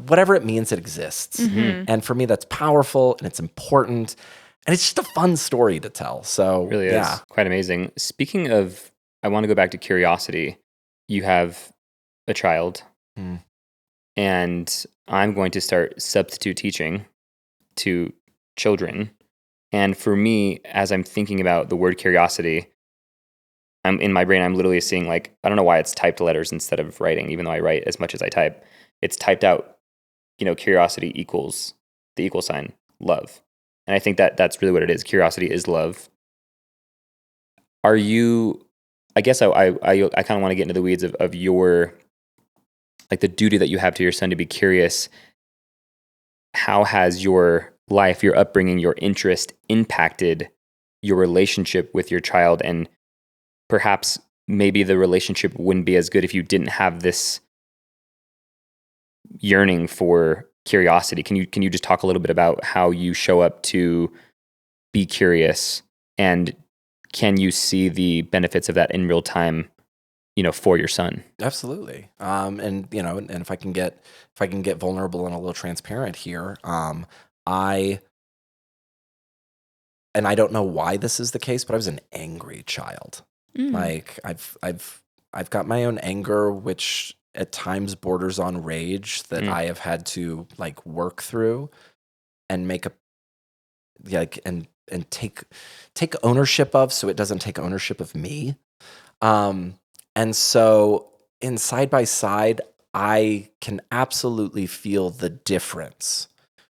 whatever it means, it exists. And for me, that's powerful and it's important and it's just a fun story to tell. So it really is quite amazing. Speaking of, I want to go back to curiosity. You have a child, and I'm going to start substitute teaching to children. And for me, as I'm thinking about the word curiosity, I'm in my brain, I'm literally seeing I don't know why it's typed letters instead of writing, even though I write as much as I type. It's typed out, curiosity equals the equal sign, love. And I think that that's really what it is. Curiosity is love. Are you, I guess I kind of want to get into the weeds of your, the duty that you have to your son to be curious. How has your life, your upbringing, your interest impacted your relationship with your child? And perhaps maybe the relationship wouldn't be as good if you didn't have this yearning for curiosity. Can you just talk a little bit about how you show up to be curious, and can you see the benefits of that in real time, for your son? Absolutely. And if I can get vulnerable and a little transparent here, I don't know why this is the case, but I was an angry child. Like I've got my own anger, which at times borders on rage that I have had to like work through and make and take ownership of, so it doesn't take ownership of me. And so in side by side, I can absolutely feel the difference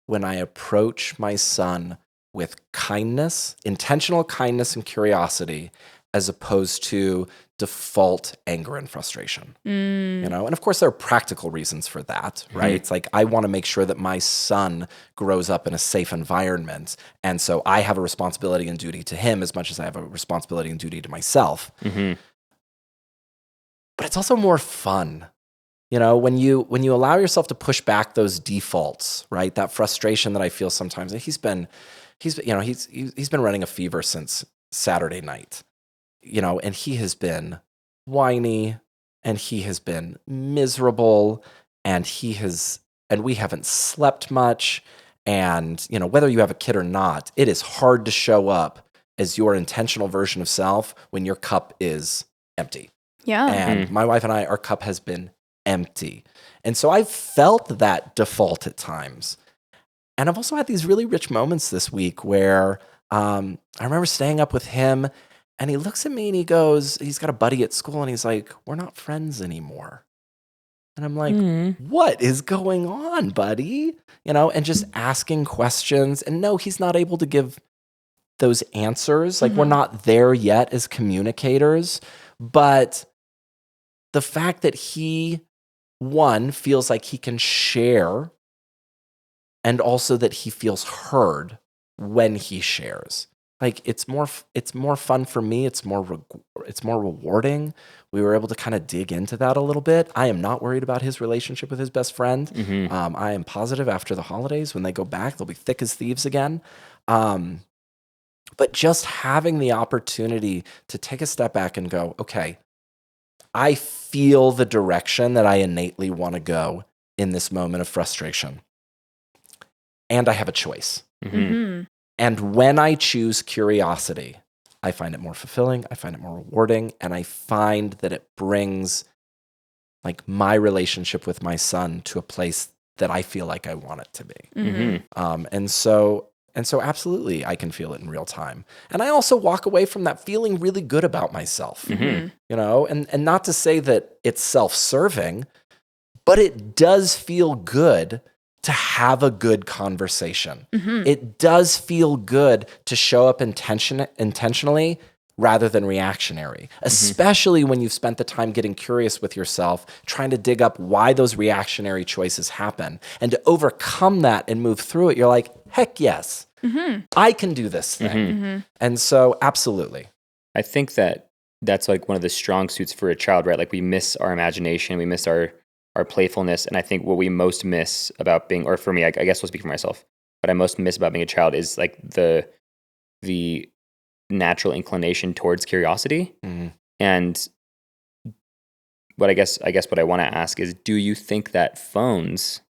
when I approach my son with kindness, intentional kindness and curiosity, as opposed to default anger and frustration. And of course there are practical reasons for that, right? It's like I want to make sure that my son grows up in a safe environment, and so I have a responsibility and duty to him as much as I have a responsibility and duty to myself. But it's also more fun, when you allow yourself to push back those defaults, right? That frustration that I feel sometimes. And he's been running a fever since Saturday night, and he has been whiny, and he has been miserable, and we haven't slept much. And, whether you have a kid or not, it is hard to show up as your intentional version of self when your cup is empty. Yeah. And my wife and I, our cup has been empty. And so I've felt that default at times. And I've also had these really rich moments this week where I remember staying up with him, and he looks at me and he goes, he's got a buddy at school, and he's like, "We're not friends anymore." And I'm like, "What is going on, buddy?" And just asking questions. And no, he's not able to give those answers. Like, we're not there yet as communicators. But the fact that he, one, feels like he can share, and also that he feels heard when he shares. Like, it's more fun for me. It's more rewarding. We were able to kind of dig into that a little bit. I am not worried about his relationship with his best friend. I am positive after the holidays, when they go back, they'll be thick as thieves again. But just having the opportunity to take a step back and go, okay, I feel the direction that I innately want to go in this moment of frustration. And I have a choice. And when I choose curiosity, I find it more fulfilling, I find it more rewarding, and I find that it brings like my relationship with my son to a place that I feel like I want it to be. And so absolutely, I can feel it in real time. And I also walk away from that feeling really good about myself, and not to say that it's self-serving, but it does feel good to have a good conversation. It does feel good to show up intentionally rather than reactionary, especially when you've spent the time getting curious with yourself, trying to dig up why those reactionary choices happen. And to overcome that and move through it, you're like, heck yes, I can do this thing. And so absolutely. I think that's like one of the strong suits for a child, right? Like, we miss our imagination, we miss our playfulness. And I think what we most miss about being, or for me, I guess I'll speak for myself, what I most miss about being a child is like the natural inclination towards curiosity. And what I guess what I want to ask is, do you think that phones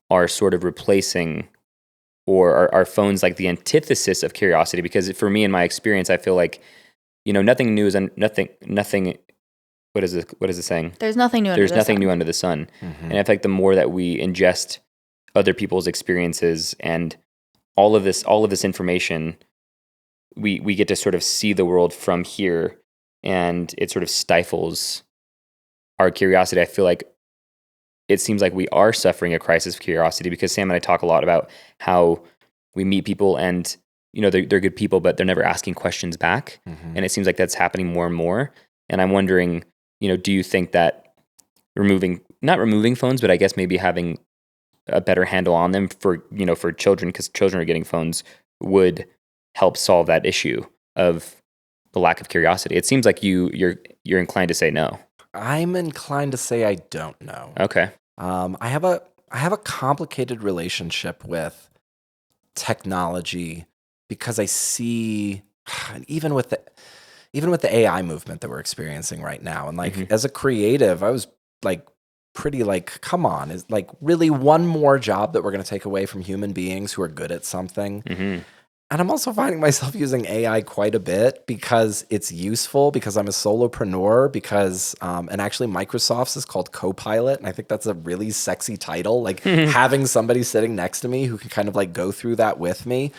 are sort of replacing, or are phones like the antithesis of curiosity? Because for me, in my experience, I feel like, nothing new is nothing. What is the saying? There's nothing new under the sun. And I feel like the more that we ingest other people's experiences and all of this information, we get to sort of see the world from here, and it sort of stifles our curiosity. I feel like it seems like we are suffering a crisis of curiosity, because Sam and I talk a lot about how we meet people and, they're good people, but they're never asking questions back. And it seems like that's happening more and more. And I'm wondering, do you think that not removing phones, but I guess maybe having a better handle on them for children, because children are getting phones, would help solve that issue of the lack of curiosity? It seems like you're inclined to say no. I'm inclined to say I don't know. Okay. I have a complicated relationship with technology because I see even with the AI movement that we're experiencing right now, and like as a creative, I was like pretty like, come on, is like really one more job that we're going to take away from human beings who are good at something. And I'm also finding myself using AI quite a bit because it's useful, because I'm a solopreneur, because, and actually Microsoft's is called Copilot. And I think that's a really sexy title, like having somebody sitting next to me who can kind of like go through that with me.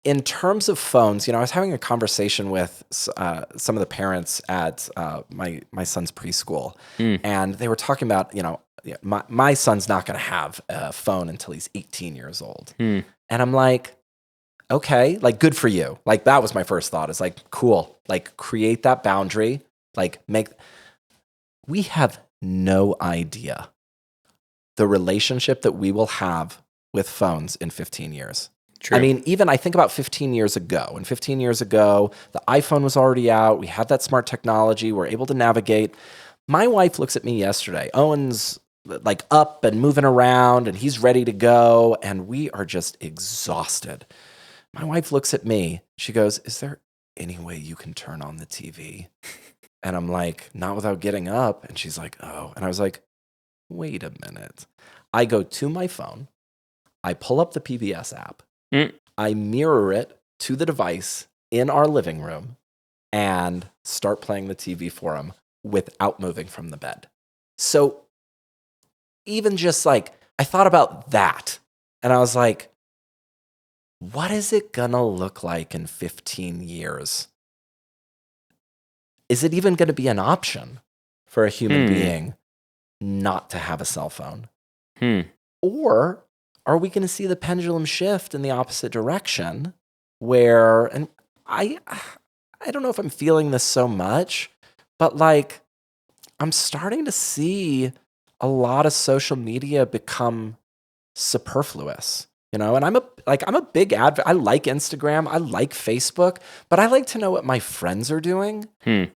In terms of phones, I was having a conversation with some of the parents at my son's preschool, and they were talking about, my son's not going to have a phone until he's 18 years old. And I'm like, okay, like good for you. Like that was my first thought. It's like, cool, like create that boundary, like we have no idea the relationship that we will have with phones in 15 years. True. I mean, even I think about 15 years ago, and 15 years ago, the iPhone was already out. We had that smart technology. We're able to navigate. My wife looks at me yesterday. Owen's like up and moving around and he's ready to go. And we are just exhausted. My wife looks at me. She goes, is there any way you can turn on the TV? And I'm like, not without getting up. And she's like, oh. And I was like, wait a minute. I go to my phone. I pull up the PBS app. I mirror it to the device in our living room and start playing the TV for him without moving from the bed. So even just like, I thought about that. And I was like, what is it gonna look like in 15 years? Is it even gonna be an option for a human being not to have a cell phone? Or are we gonna see the pendulum shift in the opposite direction where, and I don't know if I'm feeling this so much, but like I'm starting to see a lot of social media become superfluous. And I'm a big advocate. I like Instagram. I like Facebook, but I like to know what my friends are doing. And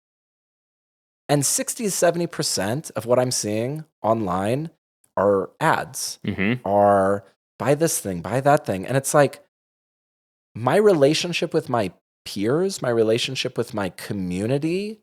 60 to 70% of what I'm seeing online are ads, are buy this thing, buy that thing. And it's like my relationship with my peers, my relationship with my community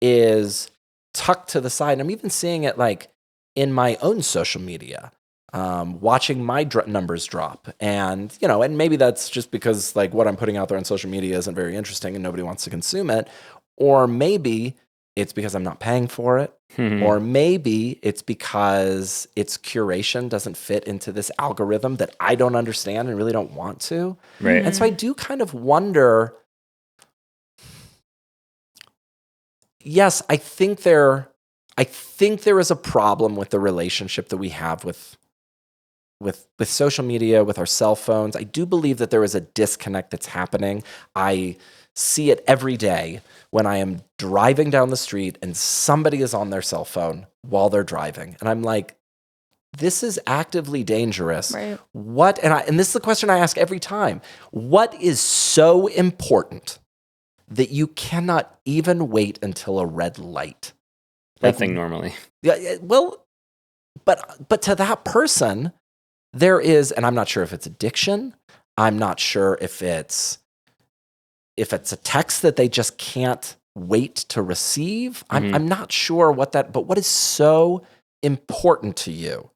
is tucked to the side. I'm even seeing it like in my own social media. Watching my numbers drop, and and maybe that's just because like what I'm putting out there on social media isn't very interesting and nobody wants to consume it, or maybe it's because I'm not paying for it, or maybe it's because its curation doesn't fit into this algorithm that I don't understand and really don't want to. Right. And so I do kind of wonder. Yes, I think there is a problem with the relationship that we have with social media, with our cell phones. I do believe that there is a disconnect that's happening. I see it every day when I am driving down the street and somebody is on their cell phone while they're driving. And I'm like, this is actively dangerous. Right. And this is the question I ask every time. What is so important that you cannot even wait until a red light? Nothing normally. Yeah, well, but to that person, there is, and I'm not sure if it's addiction. I'm not sure if it's a text that they just can't wait to receive. I'm not sure but what is so important to you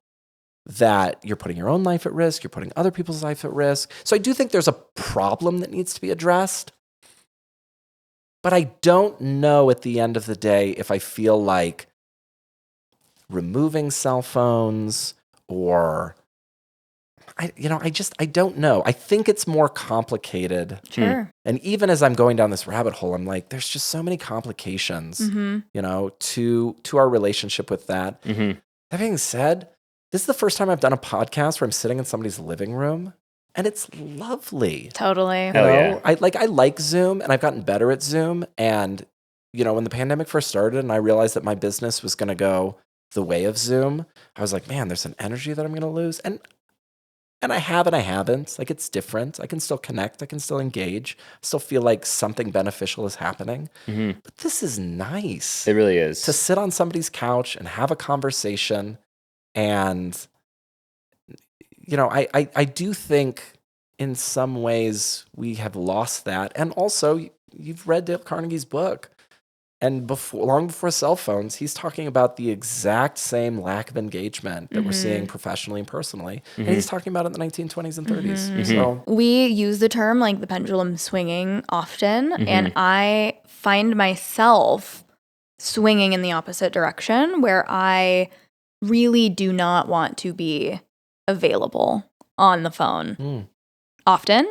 that you're putting your own life at risk, you're putting other people's life at risk. So I do think there's a problem that needs to be addressed. But I don't know at the end of the day if I feel like removing cell phones or I don't know. I think it's more complicated. Sure. And even as I'm going down this rabbit hole, I'm like, there's just so many complications, to our relationship with that. That being said, this is the first time I've done a podcast where I'm sitting in somebody's living room, and it's lovely. Totally. Yeah. I like Zoom, and I've gotten better at Zoom. And when the pandemic first started, and I realized that my business was going to go the way of Zoom, I was like, man, there's an energy that I'm going to lose, and I have and I haven't. Like, it's different. I can still connect. I can still engage. I still feel like something beneficial is happening. But this is nice. It really is. To sit on somebody's couch and have a conversation And, I do think in some ways we have lost that. And also, you've read Dale Carnegie's book. And long before cell phones, he's talking about the exact same lack of engagement that we're seeing professionally and personally. And he's talking about it in the 1920s and 30s. So we use the term like the pendulum swinging often. And I find myself swinging in the opposite direction where I really do not want to be available on the phone often.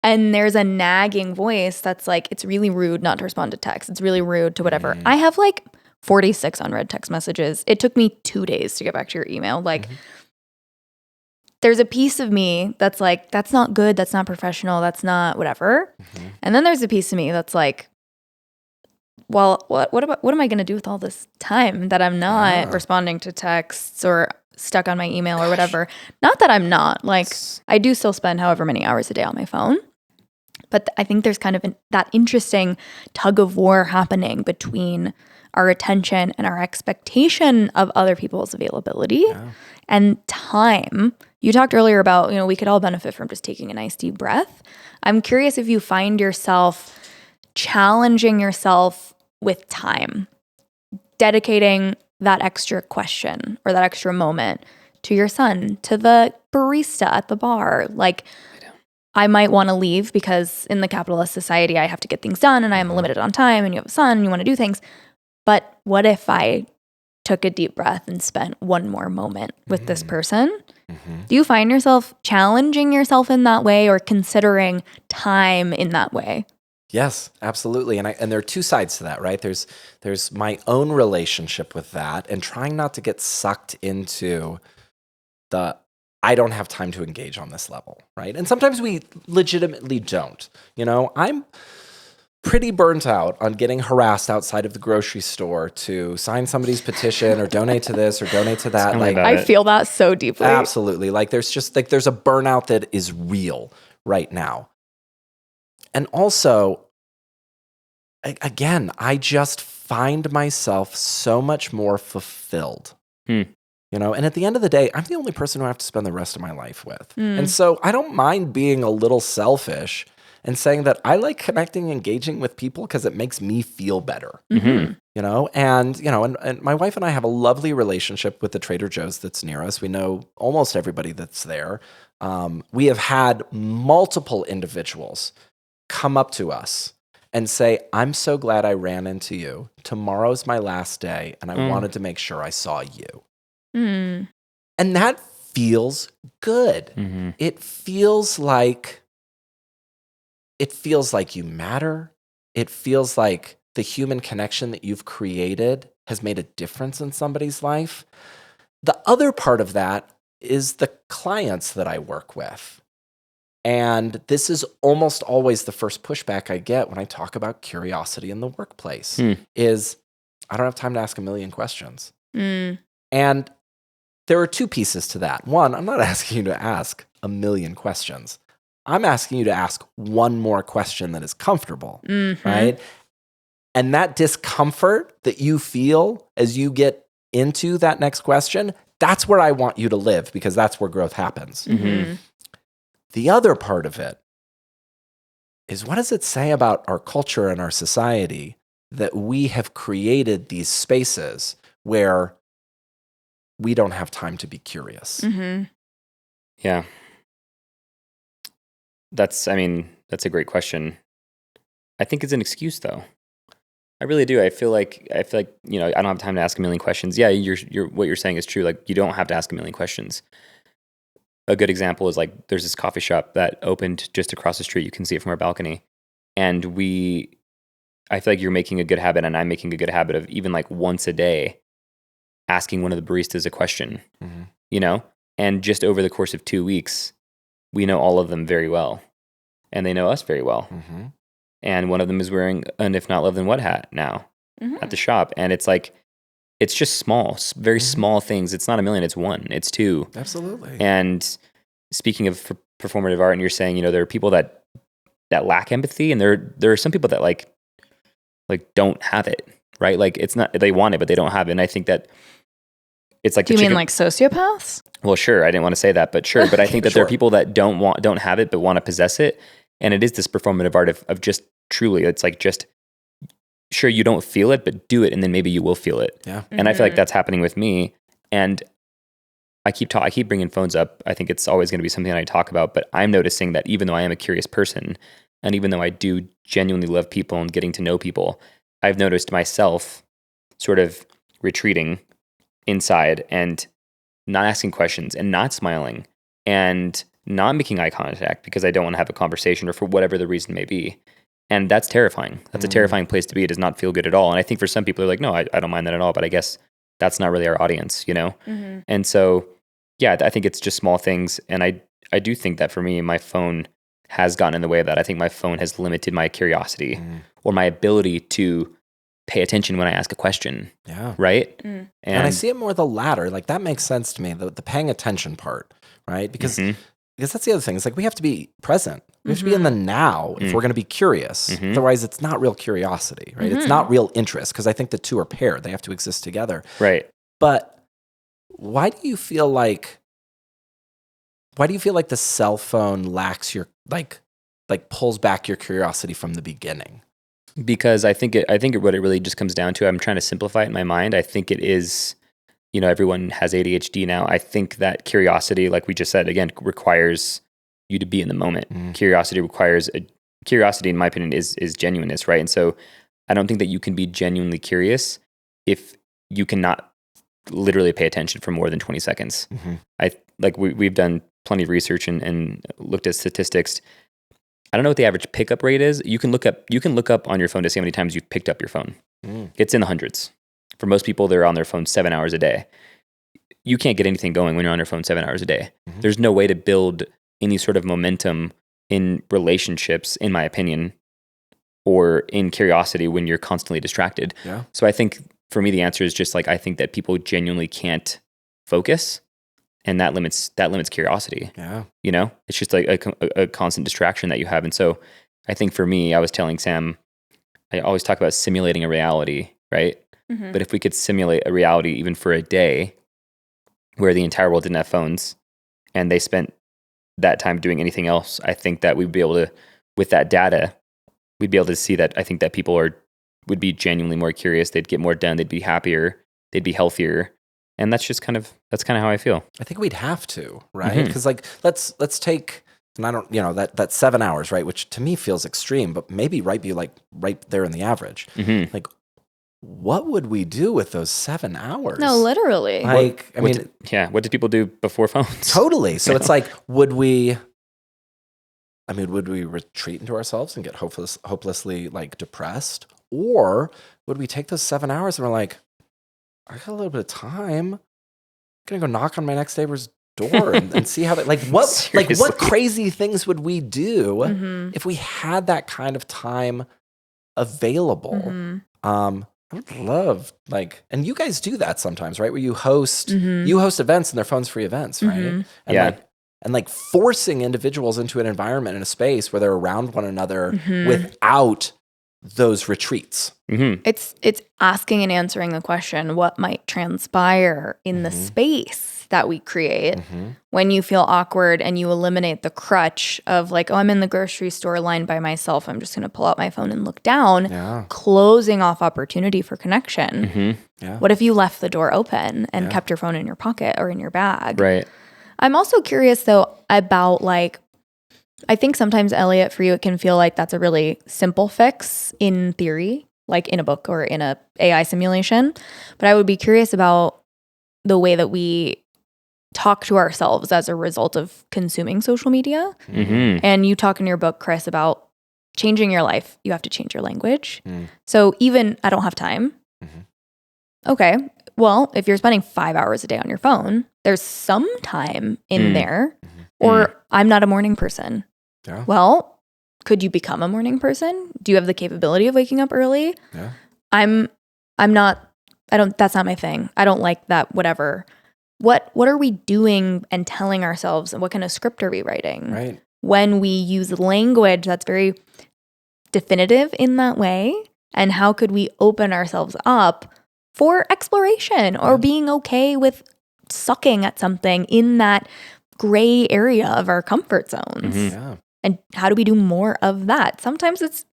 And there's a nagging voice that's like, it's really rude not to respond to text. It's really rude to whatever. I have like 46 unread text messages. It took me 2 days to get back to your email. Like, there's a piece of me that's like, that's not good. That's not professional. That's not whatever. And then there's a piece of me that's like, well, what am I going to do with all this time that I'm not responding to texts or stuck on my email or whatever? Not that I'm not. Like, I do still spend however many hours a day on my phone. But I think there's kind of that interesting tug of war happening between our attention and our expectation of other people's availability and time. You talked earlier about, we could all benefit from just taking a nice deep breath. I'm curious if you find yourself challenging yourself with time, dedicating that extra question or that extra moment to your son, to the barista at the bar. Like, I might want to leave because in the capitalist society, I have to get things done and I'm limited on time, and you have a son and you want to do things. But what if I took a deep breath and spent one more moment with this person? Do you find yourself challenging yourself in that way or considering time in that way? Yes, absolutely. And there are two sides to that, right? There's my own relationship with that and trying not to get sucked into the I don't have time to engage on this level, right? And sometimes we legitimately don't. I'm pretty burnt out on getting harassed outside of the grocery store to sign somebody's petition or donate to this or donate to that. I feel that so deeply. Absolutely. Like there's a burnout that is real right now. And also, again, I just find myself so much more fulfilled. And at the end of the day, I'm the only person who I have to spend the rest of my life with. And so I don't mind being a little selfish and saying that I like connecting, engaging with people because it makes me feel better. And my wife and I have a lovely relationship with the Trader Joe's that's near us. We know almost everybody that's there. We have had multiple individuals come up to us and say, I'm so glad I ran into you. Tomorrow's my last day, and I wanted to make sure I saw you. And that feels good. It feels like you matter. It feels like the human connection that you've created has made a difference in somebody's life. The other part of that is the clients that I work with. And this is almost always the first pushback I get when I talk about curiosity in the workplace is I don't have time to ask a million questions. And there are two pieces to that. One, I'm not asking you to ask a million questions. I'm asking you to ask one more question that is comfortable, right? And that discomfort that you feel as you get into that next question, that's where I want you to live because that's where growth happens. The other part of it is what does it say about our culture and our society that we have created these spaces where we don't have time to be curious? Yeah. That's a great question. I think it's an excuse though. I really do. I feel like, I don't have time to ask a million questions. Yeah, what you're saying is true. Like you don't have to ask a million questions. A good example is like there's this coffee shop that opened just across the street. You can see it from our balcony. And I feel like you're making a good habit and I'm making a good habit of even like once a day asking one of the baristas a question, and just over the course of 2 weeks, we know all of them very well and they know us very well. And one of them is wearing an If Not Love Then What hat now at the shop. And it's like, it's just small, very small things. It's not a million, it's one, it's two. Absolutely. And speaking of performative art, and you're saying, there are people that lack empathy, and there are some people that like don't have it, right? Like it's not, they want it, but they don't have it. And I think that it's like Do you mean like sociopaths? Well, sure. I didn't want to say that, but sure. But I think that there are people that don't have it, but want to possess it. And it is this performative art of just truly, it's like just, sure, you don't feel it, but do it. And then maybe you will feel it. Yeah. And I feel like that's happening with me. And I keep bringing phones up. I think it's always going to be something that I talk about, but I'm noticing that even though I am a curious person, and even though I do genuinely love people and getting to know people, I've noticed myself sort of retreating inside and not asking questions and not smiling and not making eye contact because I don't want to have a conversation or for whatever the reason may be. And that's terrifying. That's a terrifying place to be. It does not feel good at all. And I think for some people, they're like, no, I don't mind that at all. But I guess that's not really our audience, you know? And so, yeah, I think it's just small things. And I do think that for me, my phone has gotten in the way of that. I think my phone has limited my curiosity or my ability to pay attention when I ask a question. Yeah. Right? And I see it more the latter. Like that makes sense to me, the paying attention part, right? Because that's the other thing. It's like we have to be present. We have to be in the now if we're going to be curious. Otherwise, it's not real curiosity, right? It's not real interest because I think the two are paired. They have to exist together. Right. But why do you feel like the cell phone lacks your like pulls back your curiosity from the beginning? Because I think what it really just comes down to, I'm trying to simplify it in my mind. I think it is, you know, everyone has ADHD now. I think that curiosity, like we just said, again, requires you to be in the moment. Curiosity, in my opinion, is genuineness, right? And so I don't think that you can be genuinely curious if you cannot literally pay attention for more than 20 seconds. We've done plenty of research and looked at statistics. I don't know what the average pickup rate is. You can look up on your phone to see how many times you've picked up your phone. It's in the hundreds. For most people, they're on their phone 7 hours a day. You can't get anything going when you're on your phone 7 hours a day. There's no way to build any sort of momentum in relationships, in my opinion, or in curiosity when you're constantly distracted. Yeah. So I think for me, the answer is just like, I think that people genuinely can't focus. And that limits curiosity. Yeah. You know, it's just like a constant distraction that you have. And so I think for me, I was telling Sam, I always talk about simulating a reality, right? But if we could simulate a reality even for a day where the entire world didn't have phones and they spent that time doing anything else, I think that we'd be able to, with that data, we'd be able to see that I think that people would be genuinely more curious. They'd get more done. They'd be happier. They'd be healthier. And that's kind of how I feel. I think we'd have to, right? Because like let's take, and I don't, you know, that 7 hours, right? Which to me feels extreme, but maybe be like right there in the average. Like, what would we do with those 7 hours? No, literally. Like, what did people do before phones? Totally. So it's like, would we retreat into ourselves and get hopelessly like depressed, or would we take those 7 hours and we're like, I got a little bit of time. I'm gonna go knock on my next neighbor's door and see how they what crazy things would we do if we had that kind of time available? I would love and you guys do that sometimes, right? Where you host events and they're phones free events, right? And forcing individuals into an environment in a space where they're around one another without those retreats. It's asking and answering the question, what might transpire in the space that we create when you feel awkward, and you eliminate the crutch of like, oh, I'm in the grocery store line by myself, I'm just going to pull out my phone and look down, closing off opportunity for connection. What if you left the door open and kept your phone in your pocket or in your bag? Right. I'm also curious though about I think sometimes, Elliot, for you, it can feel like that's a really simple fix in theory, like in a book or in a AI simulation. But I would be curious about the way that we talk to ourselves as a result of consuming social media. And you talk in your book, Chris, about changing your life. You have to change your language. So even I don't have time. Okay. Well, if you're spending 5 hours a day on your phone, there's some time in there. Or I'm not a morning person. Yeah. Well, could you become a morning person? Do you have the capability of waking up early? Yeah. I'm not, that's not my thing. I don't like that, whatever. What are we doing and telling ourselves, and what kind of script are we writing? Right. When we use language that's very definitive in that way, and how could we open ourselves up for exploration or being okay with sucking at something in that gray area of our comfort zones. Yeah. And how do we do more of that? Sometimes it's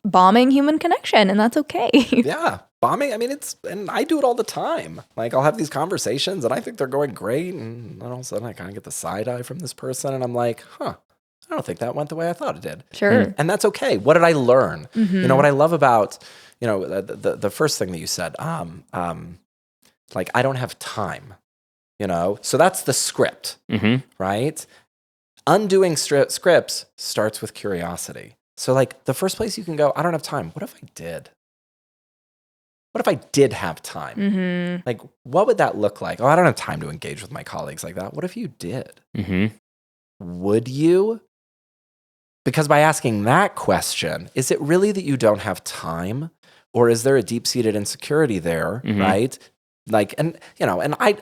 bombing human connection, and that's okay. Yeah. Bombing, I mean, and I do it all the time. Like, I'll have these conversations and I think they're going great. And then all of a sudden I kind of get the side eye from this person and I'm like, I don't think that went the way I thought it did. Sure. And that's okay. What did I learn? You know, what I love about, the first thing that you said, like, I don't have time, so that's the script, right? Undoing scripts starts with curiosity. So, like, the first place you can go, I don't have time. What if I did? What if I did have time? Like, what would that look like? Oh, I don't have time to engage with my colleagues like that. What if you did? Would you? Because by asking that question, is it really that you don't have time? Or is there a deep-seated insecurity there, right? Like, and I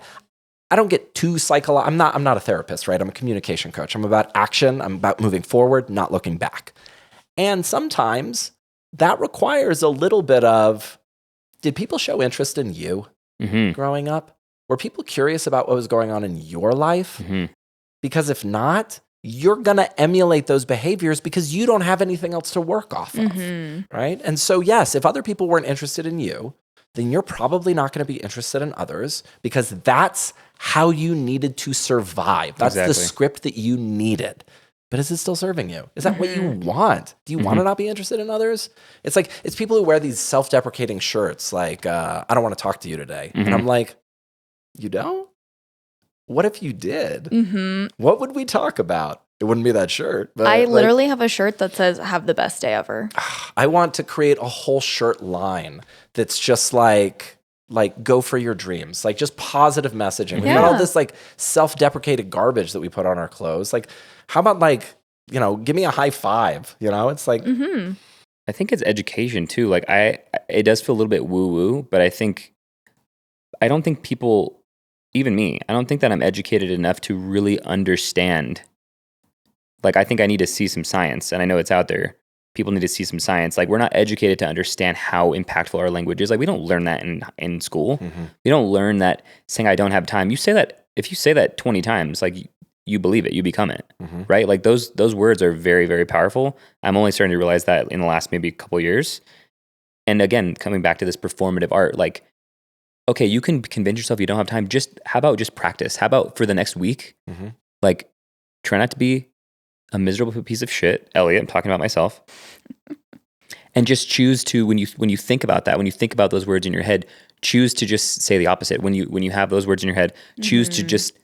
don't get too I'm not a therapist, right? I'm a communication coach. I'm about action. I'm about moving forward, not looking back. And sometimes that requires a little bit of, did people show interest in you growing up? Were people curious about what was going on in your life? Because if not, you're going to emulate those behaviors because you don't have anything else to work off of, right? And so, yes, if other people weren't interested in you, then you're probably not going to be interested in others because that's how you needed to survive. That's the script that you needed. But is it still serving you? Is that what you want? Do you want to not be interested in others? It's like, it's people who wear these self-deprecating shirts like, I don't want to talk to you today. And I'm like, you don't? What if you did? What would we talk about? It wouldn't be that shirt. But I literally have a shirt that says, have the best day ever. I want to create a whole shirt line that's just like go for your dreams, like just positive messaging. We've got all this like self-deprecated garbage that we put on our clothes. Like, how about like, give me a high five, it's like. I think it's education too. Like it does feel a little bit woo-woo, but I don't think people, even me, I don't think that I'm educated enough to really understand. Like, I think I need to see some science, and I know it's out there. People need to see some science. Like, we're not educated to understand how impactful our language is. Like, we don't learn that in school. We don't learn that saying I don't have time. You say that, if you say that 20 times, like, you believe it, you become it, right? Like, those words are very, very powerful. I'm only starting to realize that in the last maybe couple years. And again, coming back to this performative art, like, okay, you can convince yourself you don't have time. How about just practice? How about for the next week, like, try not to be a miserable piece of shit, Elliot, I'm talking about myself. And just choose to, when you think about that, when you think about those words in your head, choose to just say the opposite. When you have those words in your head, choose to just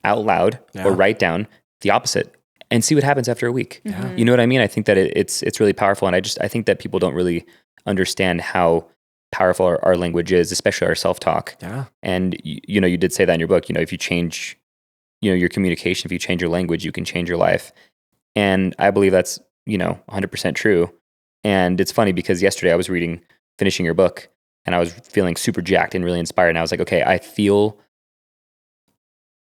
out loud or write down the opposite and see what happens after a week. You know what I mean? I think that it's really powerful. And I think that people don't really understand how powerful our language is, especially our self-talk. And you did say that in your book, if you change, your communication, if you change your language, you can change your life. And I believe that's, 100% true. And it's funny because yesterday I was finishing your book, and I was feeling super jacked and really inspired. And I was like, okay, I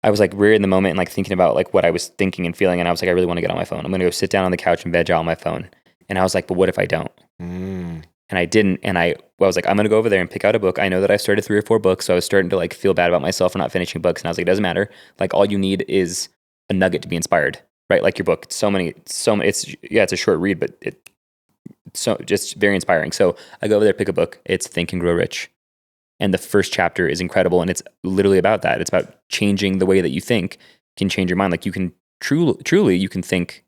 was like, we're in the moment and like thinking about like what I was thinking and feeling. And I was like, I really want to get on my phone. I'm going to go sit down on the couch and veg out on my phone. And I was like, but what if I don't? And I didn't. And I was like, I'm going to go over there and pick out a book. I know that I've started 3 or 4 books. So I was starting to like feel bad about myself for not finishing books. And I was like, it doesn't matter. Like, all you need is a nugget to be inspired. Right, like your book, so many. It's a short read, but just very inspiring. So I go over there, pick a book. It's Think and Grow Rich, and the first chapter is incredible, and it's literally about that. It's about changing the way that you think can change your mind. Like, you can truly, you can think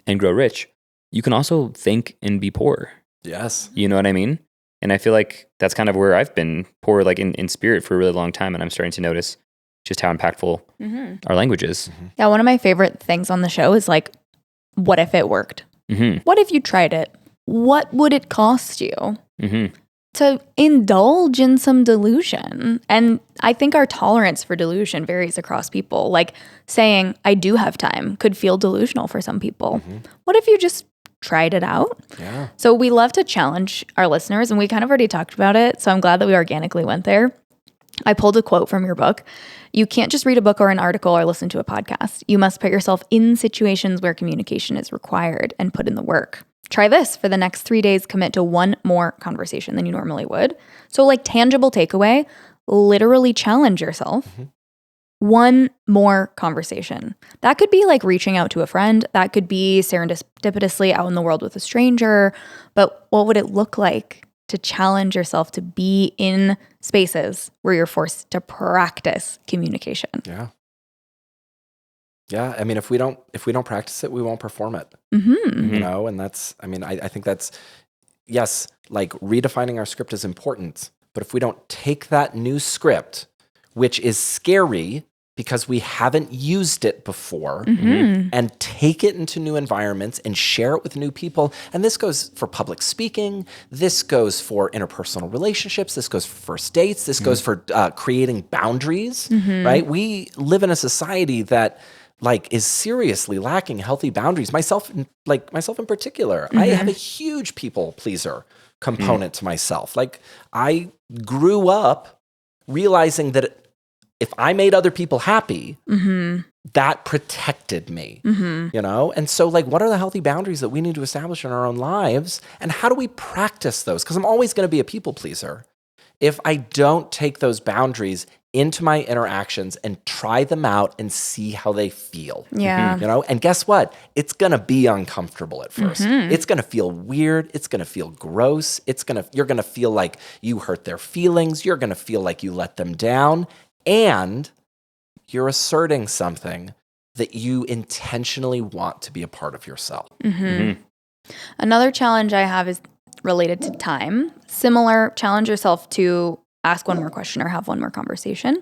and grow rich. You can also think and be poor. Yes, you know what I mean. And I feel like that's kind of where I've been poor, like in spirit, for a really long time, and I'm starting to notice just how impactful our language is. Yeah, one of my favorite things on the show is like, what if it worked? What if you tried it? What would it cost you to indulge in some delusion? And I think our tolerance for delusion varies across people. Like, saying, I do have time could feel delusional for some people. What if you just tried it out? So we love to challenge our listeners, and we kind of already talked about it. So I'm glad that we organically went there. I pulled a quote from your book. You can't just read a book or an article or listen to a podcast. You must put yourself in situations where communication is required and put in the work. Try this for the next 3 days, commit to one more conversation than you normally would. So like tangible takeaway, literally challenge yourself. One more conversation. That could be like reaching out to a friend. That could be serendipitously out in the world with a stranger. But what would it look like to challenge yourself to be in spaces where you're forced to practice communication? Yeah. Yeah. I mean, if we don't practice it, we won't perform it. Mm-hmm. And that's, I think that's, yes, like redefining our script is important. But if we don't take that new script, which is scary because we haven't used it before, and take it into new environments and share it with new people. And this goes for public speaking. This goes for interpersonal relationships. This goes for first dates. This goes for creating boundaries, right? We live in a society that like is seriously lacking healthy boundaries. Myself in particular, I have a huge people pleaser component to myself. Like I grew up realizing that if I made other people happy, that protected me, And so like, what are the healthy boundaries that we need to establish in our own lives? And how do we practice those? Because I'm always going to be a people pleaser. If I don't take those boundaries into my interactions and try them out and see how they feel. Yeah. And guess what? It's going to be uncomfortable at first. It's going to feel weird. It's going to feel gross. You're going to feel like you hurt their feelings. You're going to feel like you let them down. And you're asserting something that you intentionally want to be a part of yourself. Another challenge I have is related to time. Similar, challenge yourself to ask one more question or have one more conversation.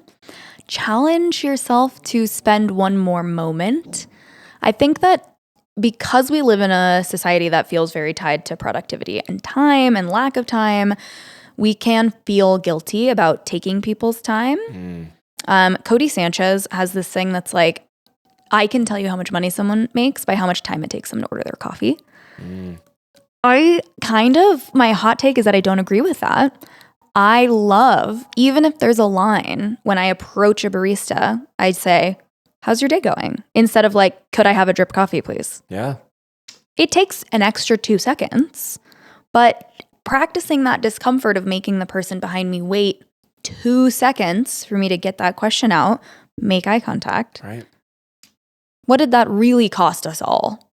Challenge yourself to spend one more moment. I think that because we live in a society that feels very tied to productivity and time and lack of time, we can feel guilty about taking people's time. Cody Sanchez has this thing that's like, I can tell you how much money someone makes by how much time it takes them to order their coffee. My hot take is that I don't agree with that. I love, even if there's a line, when I approach a barista, I'd say, how's your day going? Instead of like, could I have a drip coffee, please? Yeah. It takes an extra 2 seconds, but practicing that discomfort of making the person behind me wait 2 seconds for me to get that question out, make eye contact. Right. What did that really cost us all?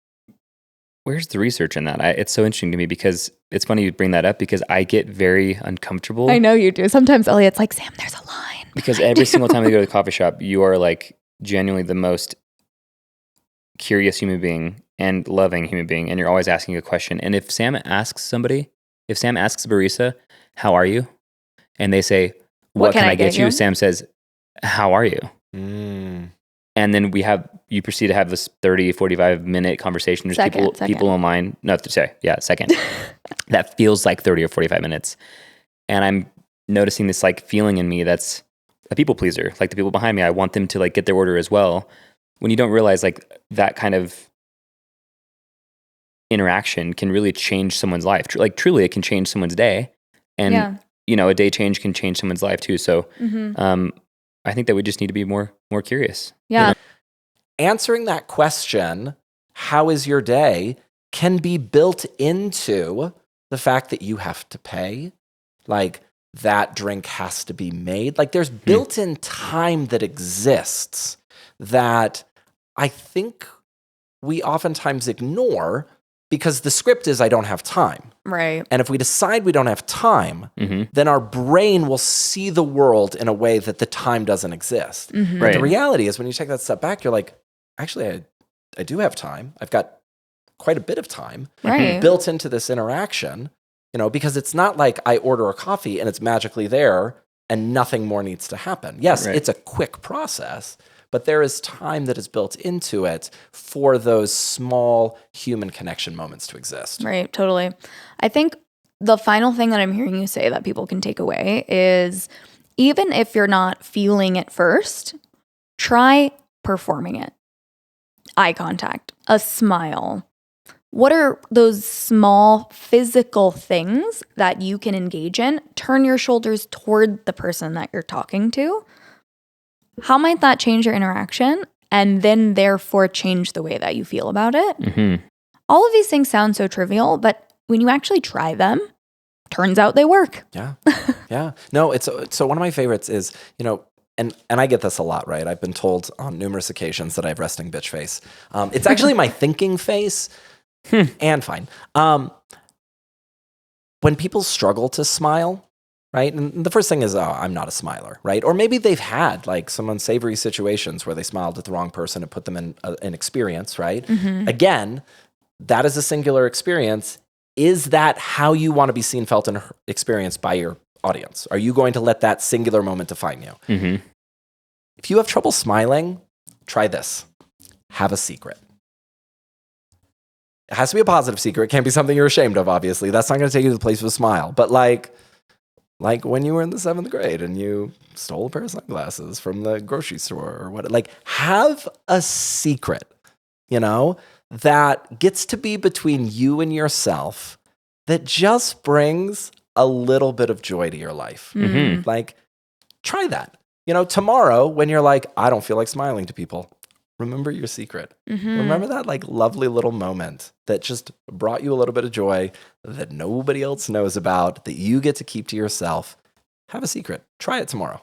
Where's the research in that? It's so interesting to me because it's funny you bring that up because I get very uncomfortable. I know you do. Sometimes Elliot's like, Sam, there's a line. Because every single time we go to the coffee shop, you are like genuinely the most curious human being and loving human being. And you're always asking a question. And if Sam asks a barista, how are you? And they say, what can I get you? Sam says, how are you? And then you proceed to have this 30, 45 minute conversation. There's people online. No, second. That feels like 30 or 45 minutes. And I'm noticing this like feeling in me that's a people pleaser. Like the people behind me, I want them to like get their order as well. When you don't realize like that kind of interaction can really change someone's life. Like truly it can change someone's day. And a day change can change someone's life too. So I think that we just need to be more curious. Yeah. Answering that question, how is your day, can be built into the fact that you have to pay. Like that drink has to be made. Like there's built-in time that exists that I think we oftentimes ignore because the script is I don't have time. Right. And if we decide we don't have time, then our brain will see the world in a way that the time doesn't exist. But the reality is when you take that step back, you're like, actually, I do have time. I've got quite a bit of time built into this interaction, because it's not like I order a coffee and it's magically there and nothing more needs to happen. Yes, it's a quick process, but there is time that is built into it for those small human connection moments to exist. Right, totally. I think the final thing that I'm hearing you say that people can take away is even if you're not feeling it first, try performing it. Eye contact, a smile. What are those small physical things that you can engage in? Turn your shoulders toward the person that you're talking to. How might that change your interaction and then therefore change the way that you feel about it? all of these things sound so trivial, but when you actually try them, turns out they work. Yeah. Yeah. No, it's so one of my favorites is, and I get this a lot, right? I've been told on numerous occasions that I have resting bitch face. It's actually my thinking face and fine. When people struggle to smile, right? And the first thing is, I'm not a smiler, right? Or maybe they've had like some unsavory situations where they smiled at the wrong person and put them in an experience, right? Again, that is a singular experience. Is that how you want to be seen, felt, and experienced by your audience? Are you going to let that singular moment define you? If you have trouble smiling, try this. Have a secret. It has to be a positive secret. It can't be something you're ashamed of, obviously. That's not going to take you to the place of a smile. But like when you were in the 7th grade and you stole a pair of sunglasses from the grocery store or what, like have a secret, that gets to be between you and yourself that just brings a little bit of joy to your life. Like try that. Tomorrow when you're like, I don't feel like smiling to people, remember your secret. Remember that like lovely little moment that just brought you a little bit of joy that nobody else knows about, that you get to keep to yourself. Have a secret. Try it tomorrow.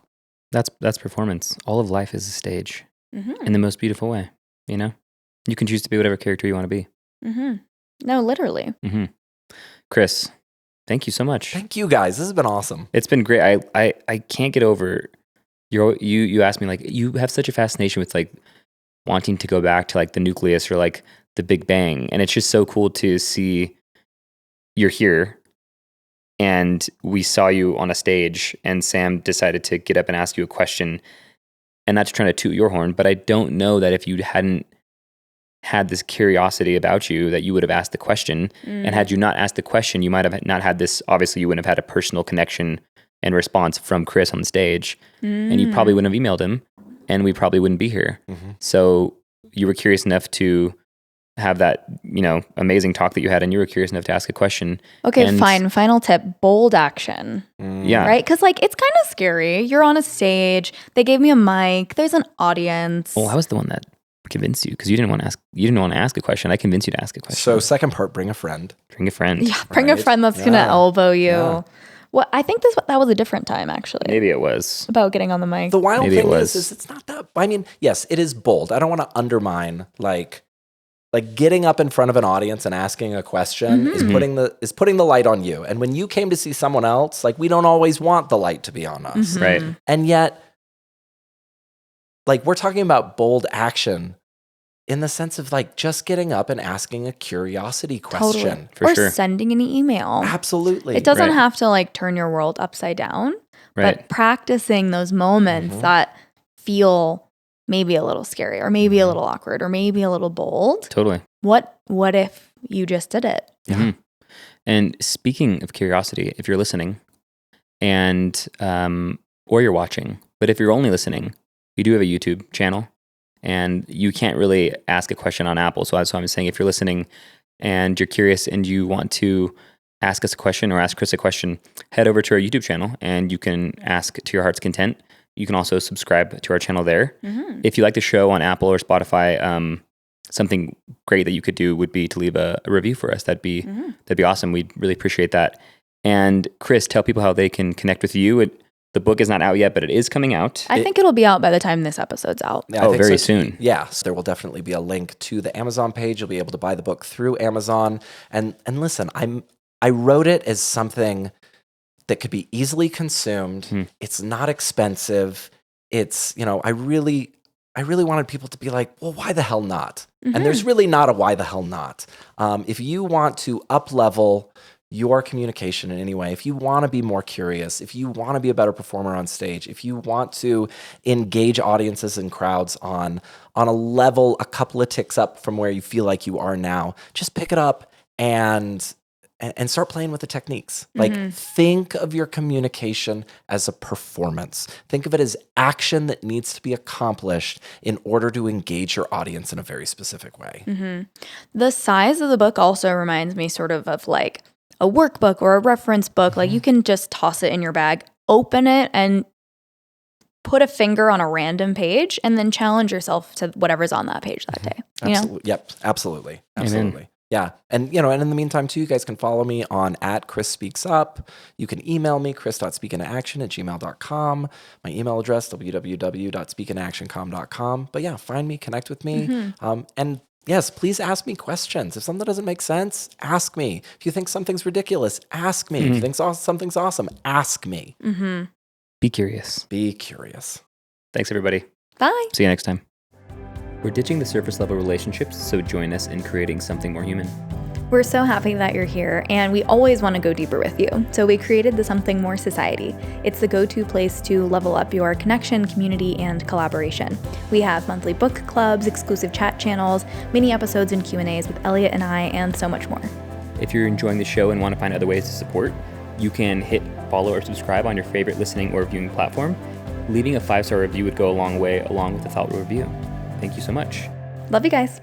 That's performance. All of life is a stage in the most beautiful way. You can choose to be whatever character you want to be. No, literally. Chris, thank you so much. Thank you guys. This has been awesome. It's been great. I can't get over you asked me, like, you have such a fascination with like wanting to go back to like the nucleus or like the Big Bang. And it's just so cool to see you're here and we saw you on a stage and Sam decided to get up and ask you a question, and not to trying to toot your horn, but I don't know that if you hadn't had this curiosity about you that you would have asked the question. And had you not asked the question, you might have not had this, obviously you wouldn't have had a personal connection and response from Chris on the stage, and you probably wouldn't have emailed him, and we probably wouldn't be here. So you were curious enough to have that, amazing talk that you had, and you were curious enough to ask a question. Okay, fine. Final tip, bold action. Yeah. Right? Because like it's kind of scary. You're on a stage. They gave me a mic. There's an audience. Well, I was the one that convinced you because you didn't want to ask a question. I convinced you to ask a question. So second part, bring a friend. Bring a friend. Yeah, bring a friend that's going to elbow you. Yeah. Well, I think that was a different time, actually. Maybe it was. About getting on the mic. The wild thing is it's not that, I mean, yes, it is bold. I don't want to undermine, like getting up in front of an audience and asking a question is putting the light on you. And when you came to see someone else, like we don't always want the light to be on us. Right. And yet, like we're talking about bold action in the sense of like just getting up and asking a curiosity question. Totally. Or sending an email. Absolutely. It doesn't have to like turn your world upside down, but practicing those moments that feel maybe a little scary or maybe a little awkward or maybe a little bold. Totally. What if you just did it? Yeah. And speaking of curiosity, if you're listening and or you're watching, but if you're only listening, we do have a YouTube channel. And you can't really ask a question on Apple. So that's why I'm saying if you're listening and you're curious and you want to ask us a question or ask Chris a question, head over to our YouTube channel and you can ask to your heart's content. You can also subscribe to our channel there. If you like the show on Apple or Spotify, something great that you could do would be to leave a review for us. That'd be awesome. We'd really appreciate that. And Chris, tell people how they can connect with you. The book is not out yet, but it is coming out. I think it'll be out by the time this episode's out. Yeah, very soon. Yeah, so there will definitely be a link to the Amazon page. You'll be able to buy the book through Amazon. And listen, I wrote it as something that could be easily consumed. It's not expensive. It's, I really wanted people to be like, well, why the hell not? And there's really not a why the hell not. If you want to up-level your communication in any way, if you want to be more curious, if you want to be a better performer on stage, if you want to engage audiences and crowds on a level a couple of ticks up from where you feel like you are now, just pick it up and start playing with the techniques. Like think of your communication as a performance. Think of it as action that needs to be accomplished in order to engage your audience in a very specific way. The size of the book also reminds me sort of like a workbook or a reference book. Like you can just toss it in your bag, open it, and put a finger on a random page and then challenge yourself to whatever's on that page that day. You know? Yep, absolutely. Absolutely. Yeah. And, you know, and in the meantime, too, you guys can follow me on @ChrisSpeaksUp. You can email me, chris.speakinaction@gmail.com. My email address, www.speakinactioncom.com. But yeah, find me, connect with me. And yes, please ask me questions. If something doesn't make sense, ask me. If you think something's ridiculous, ask me. If you think something's awesome, ask me. Be curious. Be curious. Thanks, everybody. Bye. See you next time. We're ditching the surface level relationships, so join us in creating something more human. We're so happy that you're here, and we always want to go deeper with you. So we created the Something More Society. It's the go-to place to level up your connection, community, and collaboration. We have monthly book clubs, exclusive chat channels, mini episodes and Q&As with Elliot and I, and so much more. If you're enjoying the show and want to find other ways to support, you can hit follow or subscribe on your favorite listening or viewing platform. Leaving a 5-star review would go a long way, along with a thoughtful review. Thank you so much. Love you guys.